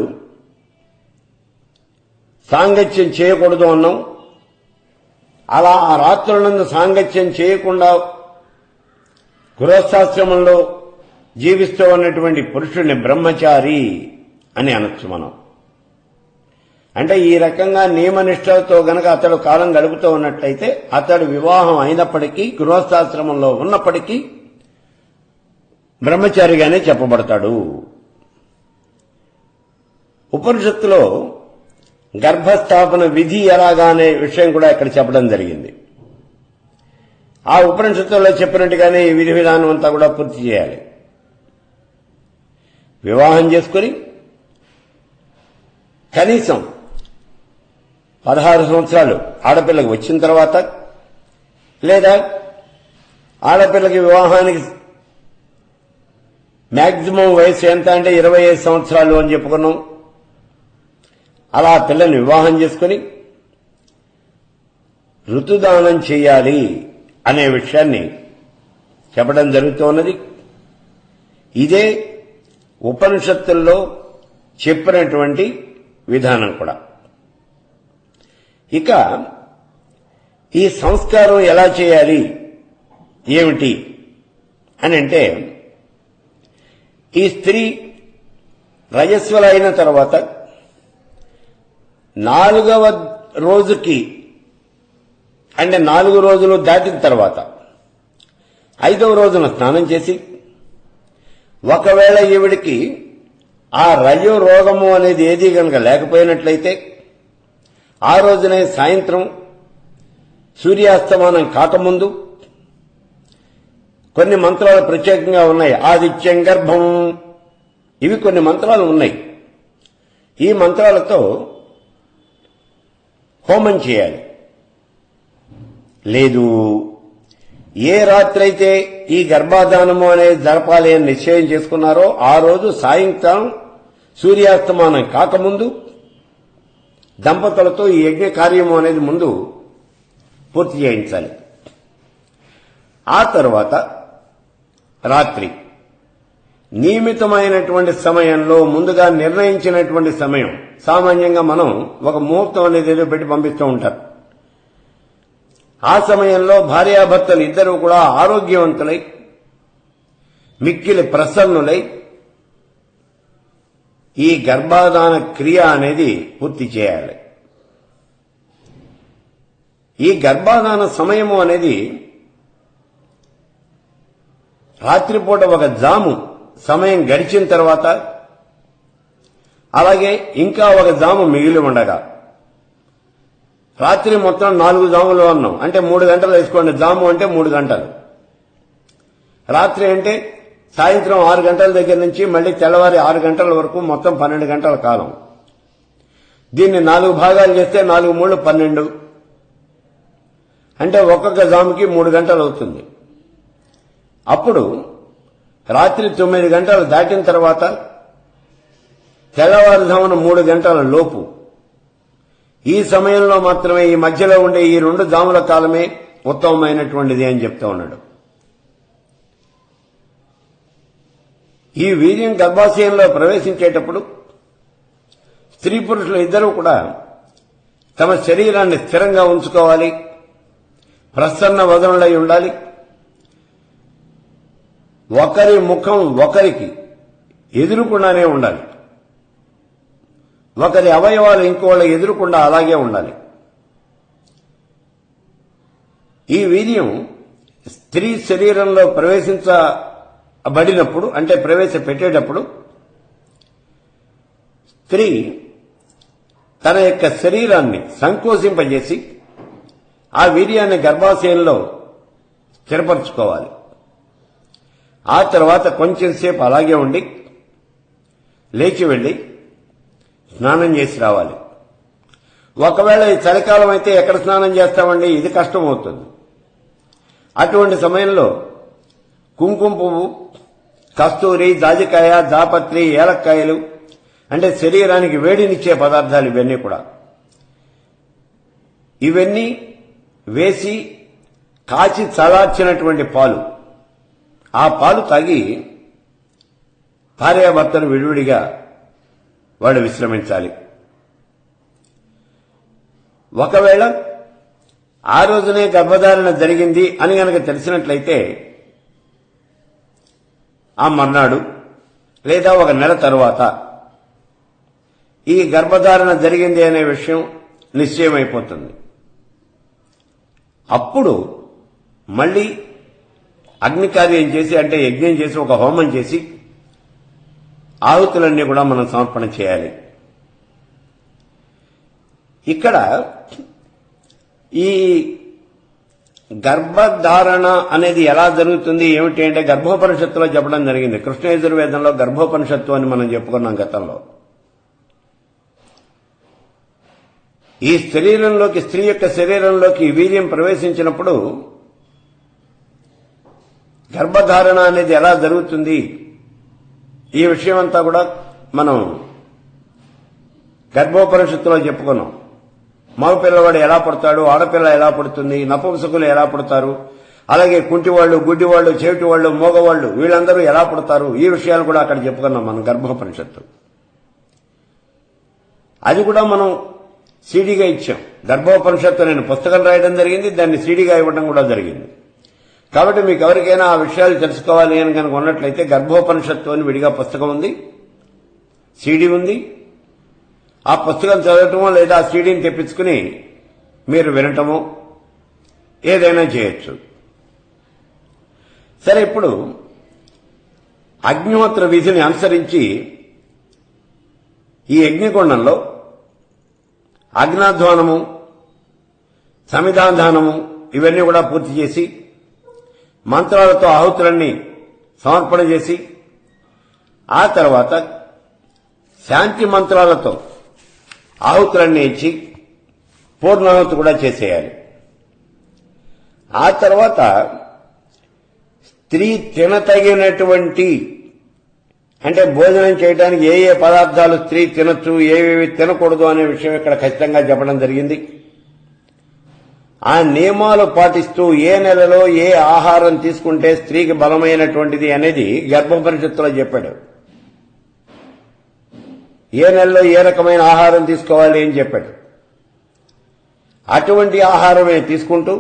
సాంగత్యం చేయకూడదు అన్నాం. అలా ఆ రాత్రులందు సాంగత్యం చేయకుండా గృహస్థాశ్రమంలో జీవిస్తూ ఉన్నటువంటి పురుషుడిని బ్రహ్మచారి అని అనొచ్చు మనం. అంటే ఈ రకంగా నియమనిష్టలతో గనక అతడు కాలం గడుపుతూ ఉన్నట్లయితే అతడు వివాహం అయినప్పటికీ గృహస్థాశ్రమంలో ఉన్నప్పటికీ బ్రహ్మచారిగానే చెప్పబడతాడు. ఉపనిషత్తులో గర్భస్థాపన విధి ఎలాగానే విషయం కూడా ఇక్కడ చెప్పడం జరిగింది. ఆ ఉపనిషత్తుల్లో చెప్పినట్టుగానే ఈ విధి విధానం అంతా కూడా పూర్తి చేయాలి. వివాహం చేసుకుని కనీసం 16 సంవత్సరాలు ఆడపిల్లకి వచ్చిన తర్వాత, లేదా ఆడపిల్లకి వివాహానికి మ్యాక్సిమం వయసు ఎంత అంటే 25 సంవత్సరాలు అని చెప్పుకున్నాం. అలా పిల్లని వివాహం చేసుకుని ఋతుదానం చేయాలి అనే విషయాన్ని చెప్పడం జరుగుతూ ఉన్నది. ఇదే ఉపనిషత్తుల్లో చెప్పినటువంటి విధానం కూడా. ఇక ఈ సంస్కారం ఎలా చేయాలి ఏమిటి అని అంటే, ఈ స్త్రీ రజస్వల అయిన తర్వాత 4వ రోజుకి, అంటే 4 రోజులు దాటిన తర్వాత 5వ రోజున స్నానం చేసి, ఒకవేళ ఈవిడికి ఆ రజో రోగము అనేది ఏదీ కనుక లేకపోయినట్లయితే ఆ రోజునే సాయంత్రం సూర్యాస్తమానం కాకముందు కొన్ని మంత్రాలు ప్రత్యేకంగా ఉన్నాయి. ఆదిత్యం గర్భం, ఇవి కొన్ని మంత్రాలు ఉన్నాయి. ఈ మంత్రాలతో హోమం చేయాలి. లేదు, ఏ రాత్రైతే ఈ గర్భాధానము అనేది జరపాలి అని నిశ్చయం చేసుకున్నారో ఆ రోజు సాయంకాలం సూర్యాస్తమానం కాకముందు దంపతులతో ఈ యజ్ఞ కార్యము అనేది ముందు పూర్తి చేయించాలి. ఆ తర్వాత రాత్రి నియమితమైనటువంటి సమయంలో ముందుగా నిర్ణయించినటువంటి సమయం, సామాన్యంగా మనం ఒక ముహూర్తం అనేది ఏదో పెట్టి పంపిస్తూ ఉంటారు. ఆ సమయంలో భార్యాభర్తలు ఇద్దరూ కూడా ఆరోగ్యవంతులై మిక్కిలి ప్రసన్నులై ఈ గర్భాధాన క్రియ అనేది పూర్తి చేయాలి. ఈ గర్భాధాన సమయము అనేది రాత్రిపూట ఒక జాము సమయం గడిచిన తర్వాత, అలాగే ఇంకా ఒక జాము మిగిలి ఉండగా, రాత్రి మొత్తం 4 జాములు అన్నాం అంటే 3 గంటలు వేసుకోండి. జాము అంటే 3 గంటలు. రాత్రి అంటే సాయంత్రం 6 గంటల దగ్గర నుంచి మళ్లీ తెల్లవారి 6 గంటల వరకు మొత్తం 12 గంటల కాలం. దీన్ని 4 భాగాలు చేస్తే 4 3 12, అంటే ఒక్కొక్క జాముకి 3 గంటలు అవుతుంది. అప్పుడు రాత్రి 9 గంటలు దాటిన తర్వాత తెల్లవారుజామున 3 గంటల లోపు, ఈ సమయంలో మాత్రమే, ఈ మధ్యలో ఉండే ఈ 2 జాముల కాలమే ఉత్తమమైనటువంటిది అని చెప్తూ ఉన్నాడు. ఈ వీర్యం గర్భాశయంలో ప్రవేశించేటప్పుడు స్త్రీ పురుషులు ఇద్దరూ కూడా తమ శరీరాన్ని స్థిరంగా ఉంచుకోవాలి, ప్రసన్న వదనులై ఉండాలి, ఒకరి ముఖం ఒకరికి ఎదురుకుండానే ఉండాలి, ఒకరి అవయవాలు ఇంకోళ్ళ ఎదురుకుండా అలాగే ఉండాలి. ఈ వీర్యం స్త్రీ శరీరంలో ప్రవేశించబడినప్పుడు, అంటే ప్రవేశపెట్టేటప్పుడు స్త్రీ తన యొక్క శరీరాన్ని సంకోచింపజేసి ఆ వీర్యాన్ని గర్భాశయంలో స్థిరపరచుకోవాలి. ఆ తర్వాత కొంచెం సేపు అలాగే ఉండి లేచి వెళ్లి స్నానం చేసి రావాలి. ఒకవేళ ఈ చలికాలం అయితే ఎక్కడ స్నానం చేస్తామండి, ఇది కష్టం అవుతుంది. అటువంటి సమయంలో కుంకుమ పువ్వు, కస్తూరి, జాజికాయ, జాపత్రి, ఏలక్కాయలు, అంటే శరీరానికి వేడినిచ్చే పదార్థాలు ఇవన్నీ కూడా, ఇవన్నీ వేసి కాచి చల్లార్చినటువంటి పాలు, ఆ పాలు తాగి భార్యాభర్తలు విడివిడిగా వాళ్ళు విశ్రమించాలి. ఒకవేళ ఆ రోజునే గర్భధారణ జరిగింది అని గనక తెలిసినట్లయితే ఆ మర్నాడు లేదా ఒక నెల తరువాత ఈ గర్భధారణ జరిగింది అనే విషయం నిశ్చయమైపోతుంది. అప్పుడు మళ్లీ అగ్నికార్యం చేసి, అంటే యజ్ఞం చేసి, ఒక హోమం చేసి ఆహుతులన్నీ కూడా మనం సమర్పణ చేయాలి. ఇక్కడ ఈ గర్భధారణ అనేది ఎలా జరుగుతుంది ఏమిటి అంటే గర్భోపనిషత్తులో చెప్పడం జరిగింది. కృష్ణ యజుర్వేదంలో గర్భోపనిషత్తు అని మనం చెప్పుకున్నాం గతంలో. ఈ శరీరంలోకి, స్త్రీ యొక్క శరీరంలోకి వీర్యం ప్రవేశించినప్పుడు గర్భధారణ అనేది ఎలా జరుగుతుంది, ఈ విషయం అంతా కూడా మనం గర్భోపనిషత్తులో చెప్పుకున్నాం. మగ పిల్లవాడు ఎలా పుడతాడు, ఆడపిల్ల ఎలా పుడుతుంది, నపుంసకులు ఎలా పుడతారు, అలాగే కుంటివాళ్లు, గుడ్డివాళ్లు, చెవిటివాళ్లు, మోగవాళ్లు వీళ్ళందరూ ఎలా పుడతారు, ఈ విషయాలు కూడా అక్కడ చెప్పుకున్నాం మనం గర్భోపనిషత్తు. అది కూడా మనం సీడీగా ఇచ్చాం. గర్భోపనిషత్తు నేను పుస్తకం రాయడం జరిగింది, దాన్ని సీడీగా ఇవ్వడం కూడా జరిగింది. కాబట్టి మీకు ఎవరికైనా ఆ విషయాలు తెలుసుకోవాలి అని కనుక ఉన్నట్లయితే గర్భోపనిషత్తు అని విడిగా పుస్తకం ఉంది, సీడీ ఉంది. ఆ పుస్తకం చదవటమో లేదా ఆ సీడీని తెప్పించుకుని మీరు వినటమో ఏదైనా చేయొచ్చు. సరే, ఇప్పుడు అగ్నిహోత్ర విధిని అనుసరించి ఈ అగ్నికొండంలో అగ్నాధ్వానము, సమిధాధానము ఇవన్నీ కూడా పూర్తి చేసి మంత్రాలతో ఆహుతులన్నీ సమర్పణ చేసి ఆ తర్వాత శాంతి మంత్రాలతో ఆహుతులన్నీ ఇచ్చి పూర్ణాహుతి కూడా చేసేయాలి. ఆ తర్వాత స్త్రీ తినతగినటువంటి, అంటే భోజనం చేయడానికి ఏ ఏ పదార్థాలు స్త్రీ తినొచ్చు, ఏవేవి తినకూడదు అనే విషయం ఇక్కడ ఖచ్చితంగా చెప్పడం జరిగింది. ఆ నియమాలు పాటిస్తూ ఏ నెలలో ఏ ఆహారం తీసుకుంటే స్త్రీకి బలమైనటువంటిది అనేది గర్భోపనిషత్తులో చెప్పాడు. ఏ నెలలో ఏ రకమైన ఆహారం తీసుకోవాలి అని చెప్పాడు. అటువంటి ఆహారమే తీసుకుంటూ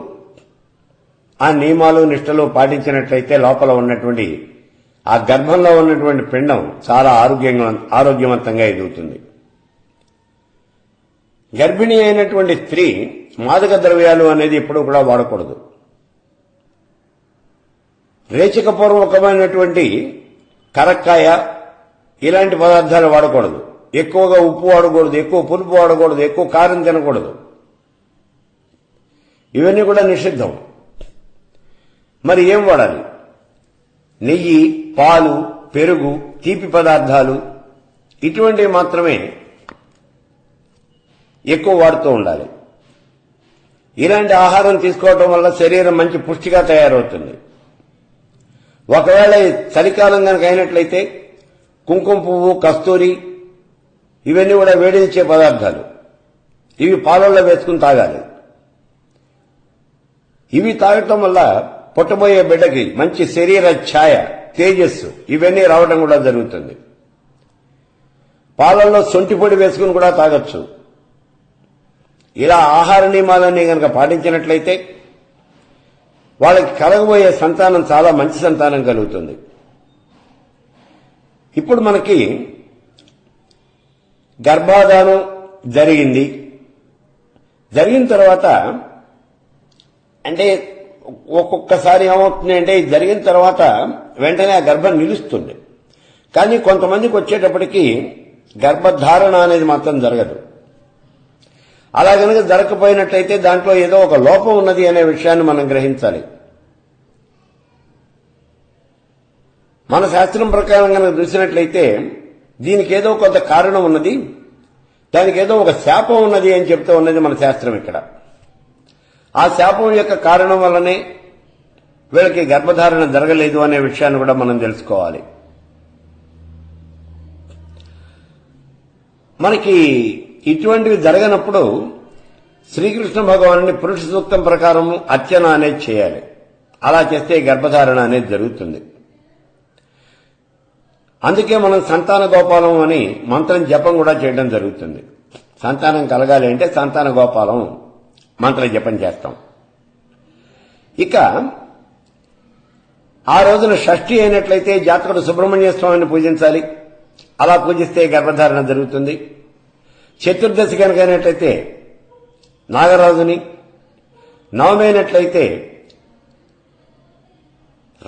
ఆ నియమాలు నిష్టలు పాటించినట్లయితే లోపల ఉన్నటువంటి ఆ గర్భంలో ఉన్నటువంటి పిండం చాలా ఆరోగ్యవంతంగా ఎదుగుతుంది. గర్భిణీ అయినటువంటి స్త్రీ మాదక ద్రవ్యాలు అనేది ఎప్పుడూ కూడా వాడకూడదు. రేచకపూర్వకమైనటువంటి కరక్కాయ ఇలాంటి పదార్థాలు వాడకూడదు. ఎక్కువగా ఉప్పు వాడకూడదు, ఎక్కువ పులుపు వాడకూడదు, ఎక్కువ కారం తినకూడదు. ఇవన్నీ కూడా నిషిద్ధం. మరి ఏం వాడాలి? నెయ్యి, పాలు, పెరుగు, తీపి పదార్థాలు ఇటువంటివి మాత్రమే ఎక్కువ వాడుతూ ఉండాలి. ఇలాంటి ఆహారం తీసుకోవడం వల్ల శరీరం మంచి పుష్టిగా తయారవుతుంది. ఒకవేళ చలికాలం కనుక అయినట్లయితే కుంకుమ పువ్వు, కస్తూరి ఇవన్నీ కూడా వేడినిచ్చే పదార్థాలు, ఇవి పాలల్లో వేసుకుని తాగాలి. ఇవి తాగటం వల్ల పుట్టబోయే బిడ్డకి మంచి శరీర ఛాయ, తేజస్సు ఇవన్నీ రావడం కూడా జరుగుతుంది. పాలల్లో సొంటి పొడి వేసుకుని కూడా తాగొచ్చు. ఇలా ఆహార నియమాలన్నీ కనుక పాటించినట్లయితే వాళ్ళకి కలగబోయే సంతానం చాలా మంచి సంతానం కలుగుతుంది. ఇప్పుడు మనకి గర్భాధానం జరిగిన తర్వాత అంటే ఒక్కొక్కసారి ఏమవుతుంది అంటే జరిగిన తర్వాత వెంటనే ఆ గర్భం నిలుస్తుంది. కానీ కొంతమందికి వచ్చేటప్పటికి గర్భధారణ అనేది మాత్రం జరగదు. అలా కనుక జరగకపోయినట్లయితే దాంట్లో ఏదో ఒక లోపం ఉన్నది అనే విషయాన్ని మనం గ్రహించాలి. మన శాస్త్రం ప్రకారం కనుక చూసినట్లయితే దీనికి ఏదో కొంత కారణం ఉన్నది, దానికి ఏదో ఒక శాపం ఉన్నది అని చెప్తూ ఉన్నది మన శాస్త్రం. ఇక్కడ ఆ శాపం యొక్క కారణం వల్లనే వీళ్ళకి గర్భధారణ జరగలేదు అనే విషయాన్ని కూడా మనం తెలుసుకోవాలి. మనకి ఇటువంటివి జరగనప్పుడు శ్రీకృష్ణ భగవానుని పురుష సూక్తం ప్రకారం అర్చన అనేది చేయాలి. అలా చేస్తే గర్భధారణ అనేది జరుగుతుంది. అందుకే మనం సంతాన గోపాలం అని మంత్రం జపం కూడా చేయడం జరుగుతుంది. సంతానం కలగాలి అంటే సంతాన గోపాలం మంత్ర జపం చేస్తాం. ఇక ఆ రోజున షష్ఠి అయినట్లయితే జాతకుడు సుబ్రహ్మణ్య స్వామిని పూజించాలి. అలా పూజిస్తే గర్భధారణ జరుగుతుంది. చతుర్దశి కనుక అయినట్లయితే నాగరాజుని, నవమి అయినట్లయితే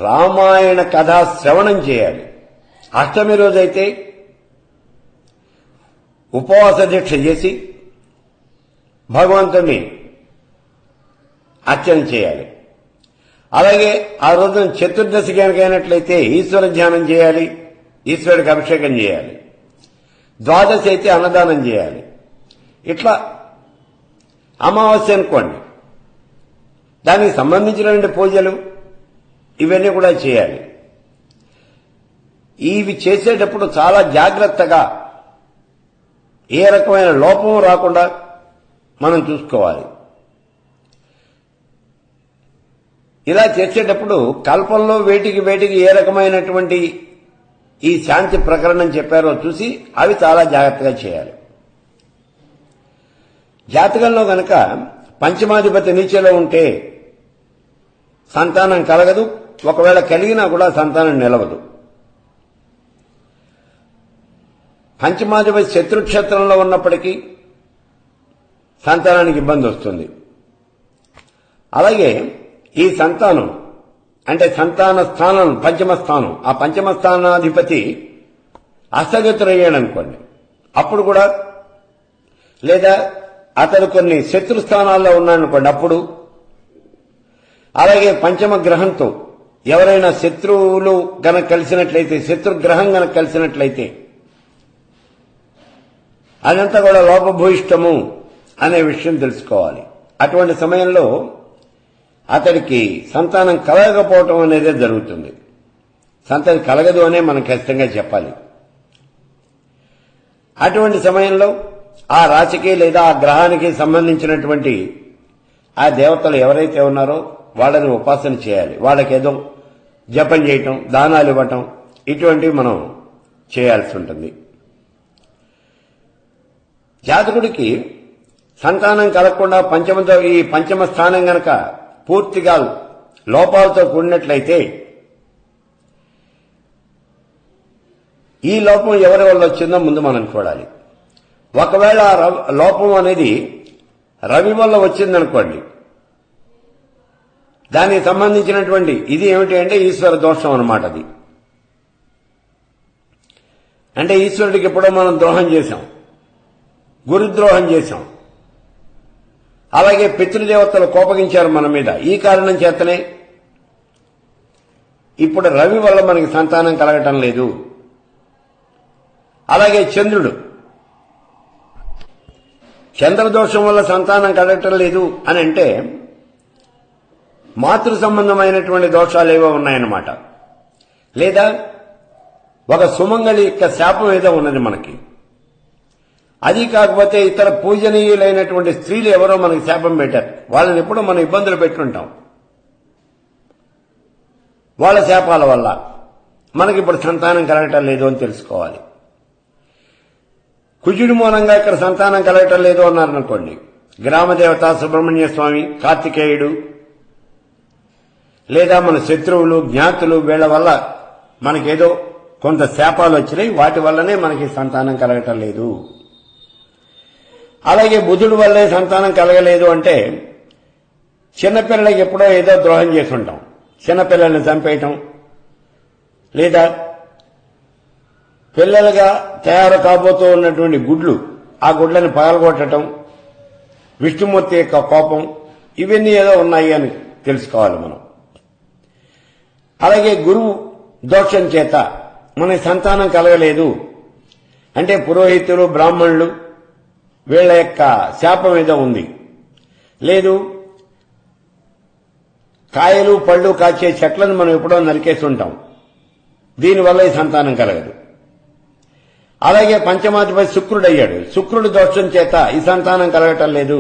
రామాయణ కథా శ్రవణం చేయాలి. అష్టమి రోజైతే ఉపవాస దీక్ష చేసి భగవంతుణ్ణి అర్చన చేయాలి. అలాగే ఆ రోజున చతుర్దశి కనుక అయినట్లయితే ఈశ్వర ధ్యానం చేయాలి, ఈశ్వరుడికి అభిషేకం చేయాలి. ద్వాదశి అయితే అన్నదానం చేయాలి. ఇట్లా అమావాస్య అనుకోండి, దానికి సంబంధించినటువంటి పూజలు ఇవన్నీ కూడా చేయాలి. ఇవి చేసేటప్పుడు చాలా జాగ్రత్తగా ఏ రకమైన లోపం రాకుండా మనం చూసుకోవాలి. ఇలా చేసేటప్పుడు కల్పంలో వేటికి ఏ రకమైనటువంటి ఈ శాంతి ప్రకరణం చెప్పారో చూసి అవి చాలా జాగ్రత్తగా చేయాలి. జాతకంలో గనక పంచమాధిపతి నీచలో ఉంటే సంతానం కలగదు. ఒకవేళ కలిగినా కూడా సంతానం నిలవదు. పంచమాధిపతి శత్రుక్షేత్రంలో ఉన్నప్పటికీ సంతానానికి ఇబ్బంది వస్తుంది. అలాగే ఈ సంతానం అంటే సంతాన స్థానం పంచమ స్థానం, ఆ పంచమ స్థానాధిపతి అస్తగతురయ్యాడనుకోండి, అప్పుడు కూడా, లేదా అతడు కొన్ని శత్రు స్థానాల్లో ఉన్నాడనుకోండి అప్పుడు, అలాగే పంచమ గ్రహంతో ఎవరైనా శత్రువులు గనక కలిసినట్లయితే, శత్రుగ్రహం గనక కలిసినట్లయితే అదంతా కూడా లోపభూయిష్టము అనే విషయం తెలుసుకోవాలి. అటువంటి సమయంలో అతడికి సంతానం కలగకపోవటం అనేదే జరుగుతుంది. సంతానం కలగదు అనే మనం ఖచ్చితంగా చెప్పాలి. అటువంటి సమయంలో ఆ రాశికి లేదా ఆ గ్రహానికి సంబంధించినటువంటి ఆ దేవతలు ఎవరైతే ఉన్నారో వాళ్ళని ఉపాసన చేయాలి. వాళ్ళకేదో జపం చేయటం, దానాలు ఇవ్వటం, ఇటువంటివి మనం చేయాల్సి ఉంటుంది. జాతకుడికి సంతానం కలగకుండా ఈ పంచమ స్థానం గనక పూర్తిగా లోపాలతో కూడినట్లయితే ఈ లోపం ఎవరి వల్ల వచ్చిందో ముందు మనం చూడాలి. ఒకవేళ లోపం అనేది రవి వల్ల వచ్చిందనుకోండి, దానికి సంబంధించినటువంటి ఇది ఏమిటి అంటే ఈశ్వర దోషం అన్నమాట. అది అంటే ఈశ్వరుడికి ఎప్పుడో మనం ద్రోహం చేశాం, గురుద్రోహం చేశాం. అలాగే పితృదేవతలు కోపగించారు మన మీద. ఈ కారణం చేతనే ఇప్పుడు రవి వల్ల మనకి సంతానం కలగటం లేదు. అలాగే చంద్రుడు, చంద్రదోషం వల్ల సంతానం కలగటం లేదు అని అంటే మాతృ సంబంధమైనటువంటి దోషాలు ఏవో ఉన్నాయన్నమాట. లేదా ఒక సుమంగళి యొక్క శాపం ఏదో ఉన్నది మనకి. అది కాకపోతే ఇతర పూజనీయులైనటువంటి స్త్రీలు ఎవరో మనకి శాపం పెట్టారు. వాళ్ళని ఎప్పుడూ మనం ఇబ్బందులు పెట్టుంటాం. వాళ్ళ శాపాల వల్ల మనకి ఇప్పుడు సంతానం కలగటం లేదు అని తెలుసుకోవాలి. కుజుడి మూలంగా ఇక్కడ సంతానం కలగటం లేదు అన్నారనుకోండి, గ్రామదేవత సుబ్రహ్మణ్య స్వామి, కార్తికేయుడు, లేదా మన శత్రువులు, జ్ఞాతులు, వీళ్ల వల్ల మనకేదో కొంత శాపాలు వచ్చినాయి, వాటి వల్లనే మనకి సంతానం కలగటం లేదు. అలాగే బుధుడి వల్లే సంతానం కలగలేదు అంటే చిన్నపిల్లలకి ఎప్పుడో ఏదో ద్రోహం చేసి ఉంటాం, చిన్నపిల్లల్ని చంపేయటం, లేదా పిల్లలుగా తయారు కాబోతూ ఉన్నటువంటి గుడ్లు, ఆ గుడ్లను పగలగొట్టడం, విష్ణుమూర్తి యొక్క కోపం, ఇవన్నీ ఏదో ఉన్నాయి అని తెలుసుకోవాలి మనం. అలాగే గురువు దోషం చేత మనకి సంతానం కలగలేదు అంటే పురోహితులు, బ్రాహ్మణులు వీళ్ల యొక్క శాపం ఏదో ఉంది. లేదు, కాయలు పళ్ళు కాచే చెట్లను మనం ఎప్పుడో నరికేసి ఉంటాం, దీనివల్ల ఈ సంతానం కలగదు. అలాగే పంచమాధిపతి శుక్రుడు అయ్యాడు, శుక్రుడి దోషం చేత ఈ సంతానం కలగటం లేదు.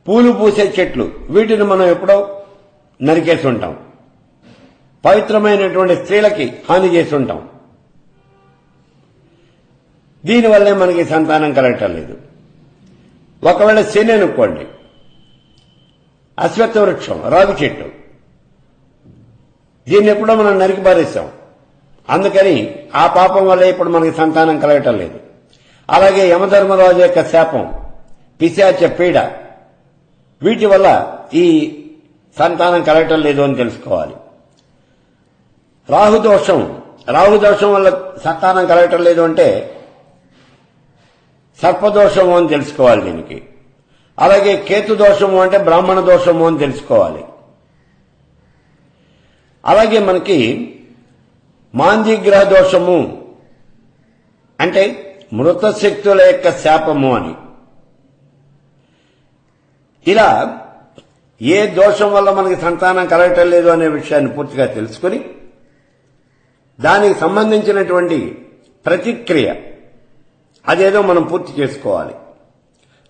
పూలు పూసే చెట్లు, వీటిని మనం ఎప్పుడో నరికేసి ఉంటాం, పవిత్రమైనటువంటి స్త్రీలకి హాని చేసి ఉంటాం, దీనివల్లే మనకి సంతానం కలగటం లేదు. ఒకవేళ శని అనుకోండి, అశ్వత్థ వృక్షం, రావి చెట్టు, దీన్ని ఎప్పుడో మనం నరికి పారేస్తాం, అందుకని ఆ పాపం వల్ల ఇప్పుడు మనకి సంతానం కలగటం లేదు. అలాగే యమధర్మరాజు యొక్క శాపం, పిశాచ పీడ, వీటి వల్ల ఈ సంతానం కలగటం లేదు అని తెలుసుకోవాలి. రాహుదోషం వల్ల సంతానం కలగటం లేదు అంటే సర్పదోషము అని తెలుసుకోవాలి దీనికి. అలాగే కేతు దోషము అంటే బ్రాహ్మణ దోషము అని తెలుసుకోవాలి. అలాగే మనకి మాంద్యగ్రహ దోషము అంటే మృత శక్తుల యొక్క శాపము అని. ఇలా ఏ దోషం వల్ల మనకి సంతానం కలగటం లేదు అనే విషయాన్ని పూర్తిగా తెలుసుకుని దానికి సంబంధించినటువంటి ప్రతిక్రియ అదేదో మనం పూర్తి చేసుకోవాలి.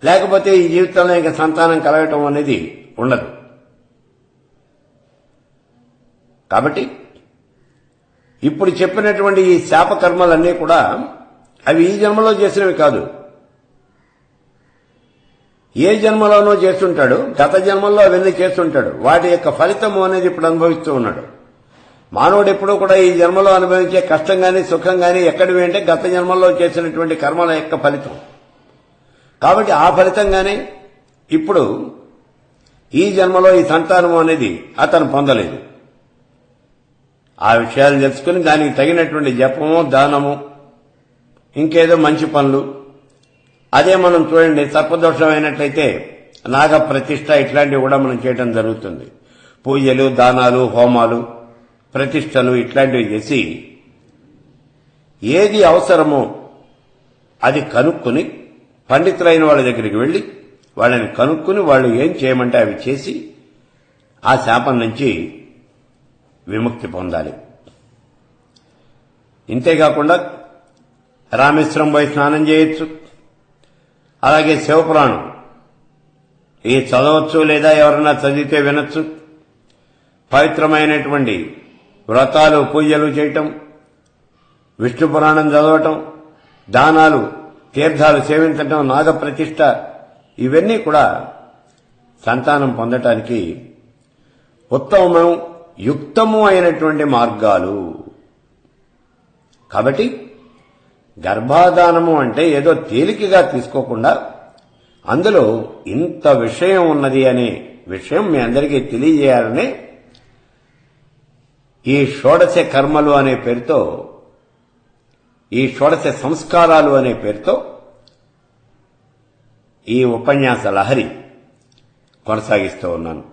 లేకపోతే ఈ జీవితంలో ఇంకా సంతానం కలగటం అనేది ఉండదు. కాబట్టి ఇప్పుడు చెప్పినటువంటి ఈ శాపకర్మలన్నీ కూడా అవి ఈ జన్మలో చేసినవి కాదు, ఏ జన్మలోనో చేస్తుంటాడు, గత జన్మల్లో అవన్నీ చేస్తుంటాడు, వాటి యొక్క ఫలితము అనేది ఇప్పుడు అనుభవిస్తూ ఉన్నాడు. మానవుడు ఎప్పుడూ కూడా ఈ జన్మలో అనుభవించే కష్టం గాని సుఖం గాని ఎక్కడివి అంటే గత జన్మల్లో చేసినటువంటి కర్మల యొక్క ఫలితం. కాబట్టి ఆ ఫలితంగానే ఇప్పుడు ఈ జన్మలో ఈ సంతానం అనేది అతను పొందలేదు. ఆ విషయాలు తెలుసుకుని దానికి తగినటువంటి జపము, దానము, ఇంకేదో మంచి పనులు, అదే మనం చూడండి సర్పదోషం అయినట్లయితే నాగ ప్రతిష్ఠ ఇట్లాంటివి కూడా మనం చేయడం జరుగుతుంది. పూజలు, దానాలు, హోమాలు, ప్రతిష్టలు ఇట్లాంటివి చేసి ఏది అవసరమో అది కనుక్కుని పండితులైన వాళ్ళ దగ్గరికి వెళ్లి వాళ్ళని కనుక్కుని వాళ్ళు ఏం చేయమంటే అవి చేసి ఆ శాపం నుంచి విముక్తి పొందాలి. ఇంతేకాకుండా రామేశ్వరం పోయి స్నానం చేయొచ్చు. అలాగే శివపురాణం ఈ చదవచ్చు, లేదా ఎవరన్నా చదివితే వినొచ్చు. పవిత్రమైనటువంటి వ్రతాలు, పూజలు చేయటం, విష్ణు పురాణం చదవటం, దానాలు, తీర్థాలు సేవించటం, నాగప్రతిష్ఠ, ఇవన్నీ కూడా సంతానం పొందటానికి ఉత్తమము, యుక్తము అయినటువంటి మార్గాలు. కాబట్టి గర్భాధానము అంటే ఏదో తేలికగా తీసుకోకుండా అందులో ఇంత విషయం ఉన్నది అనే విషయం మీ అందరికీ తెలియజేయాలనే ఈ షోడశ కర్మలు అనే పేరుతో, ఈ షోడశ సంస్కారాలు అనే పేరుతో ఈ ఉపన్యాస లహరి కొనసాగిస్తూ ఉన్నాను.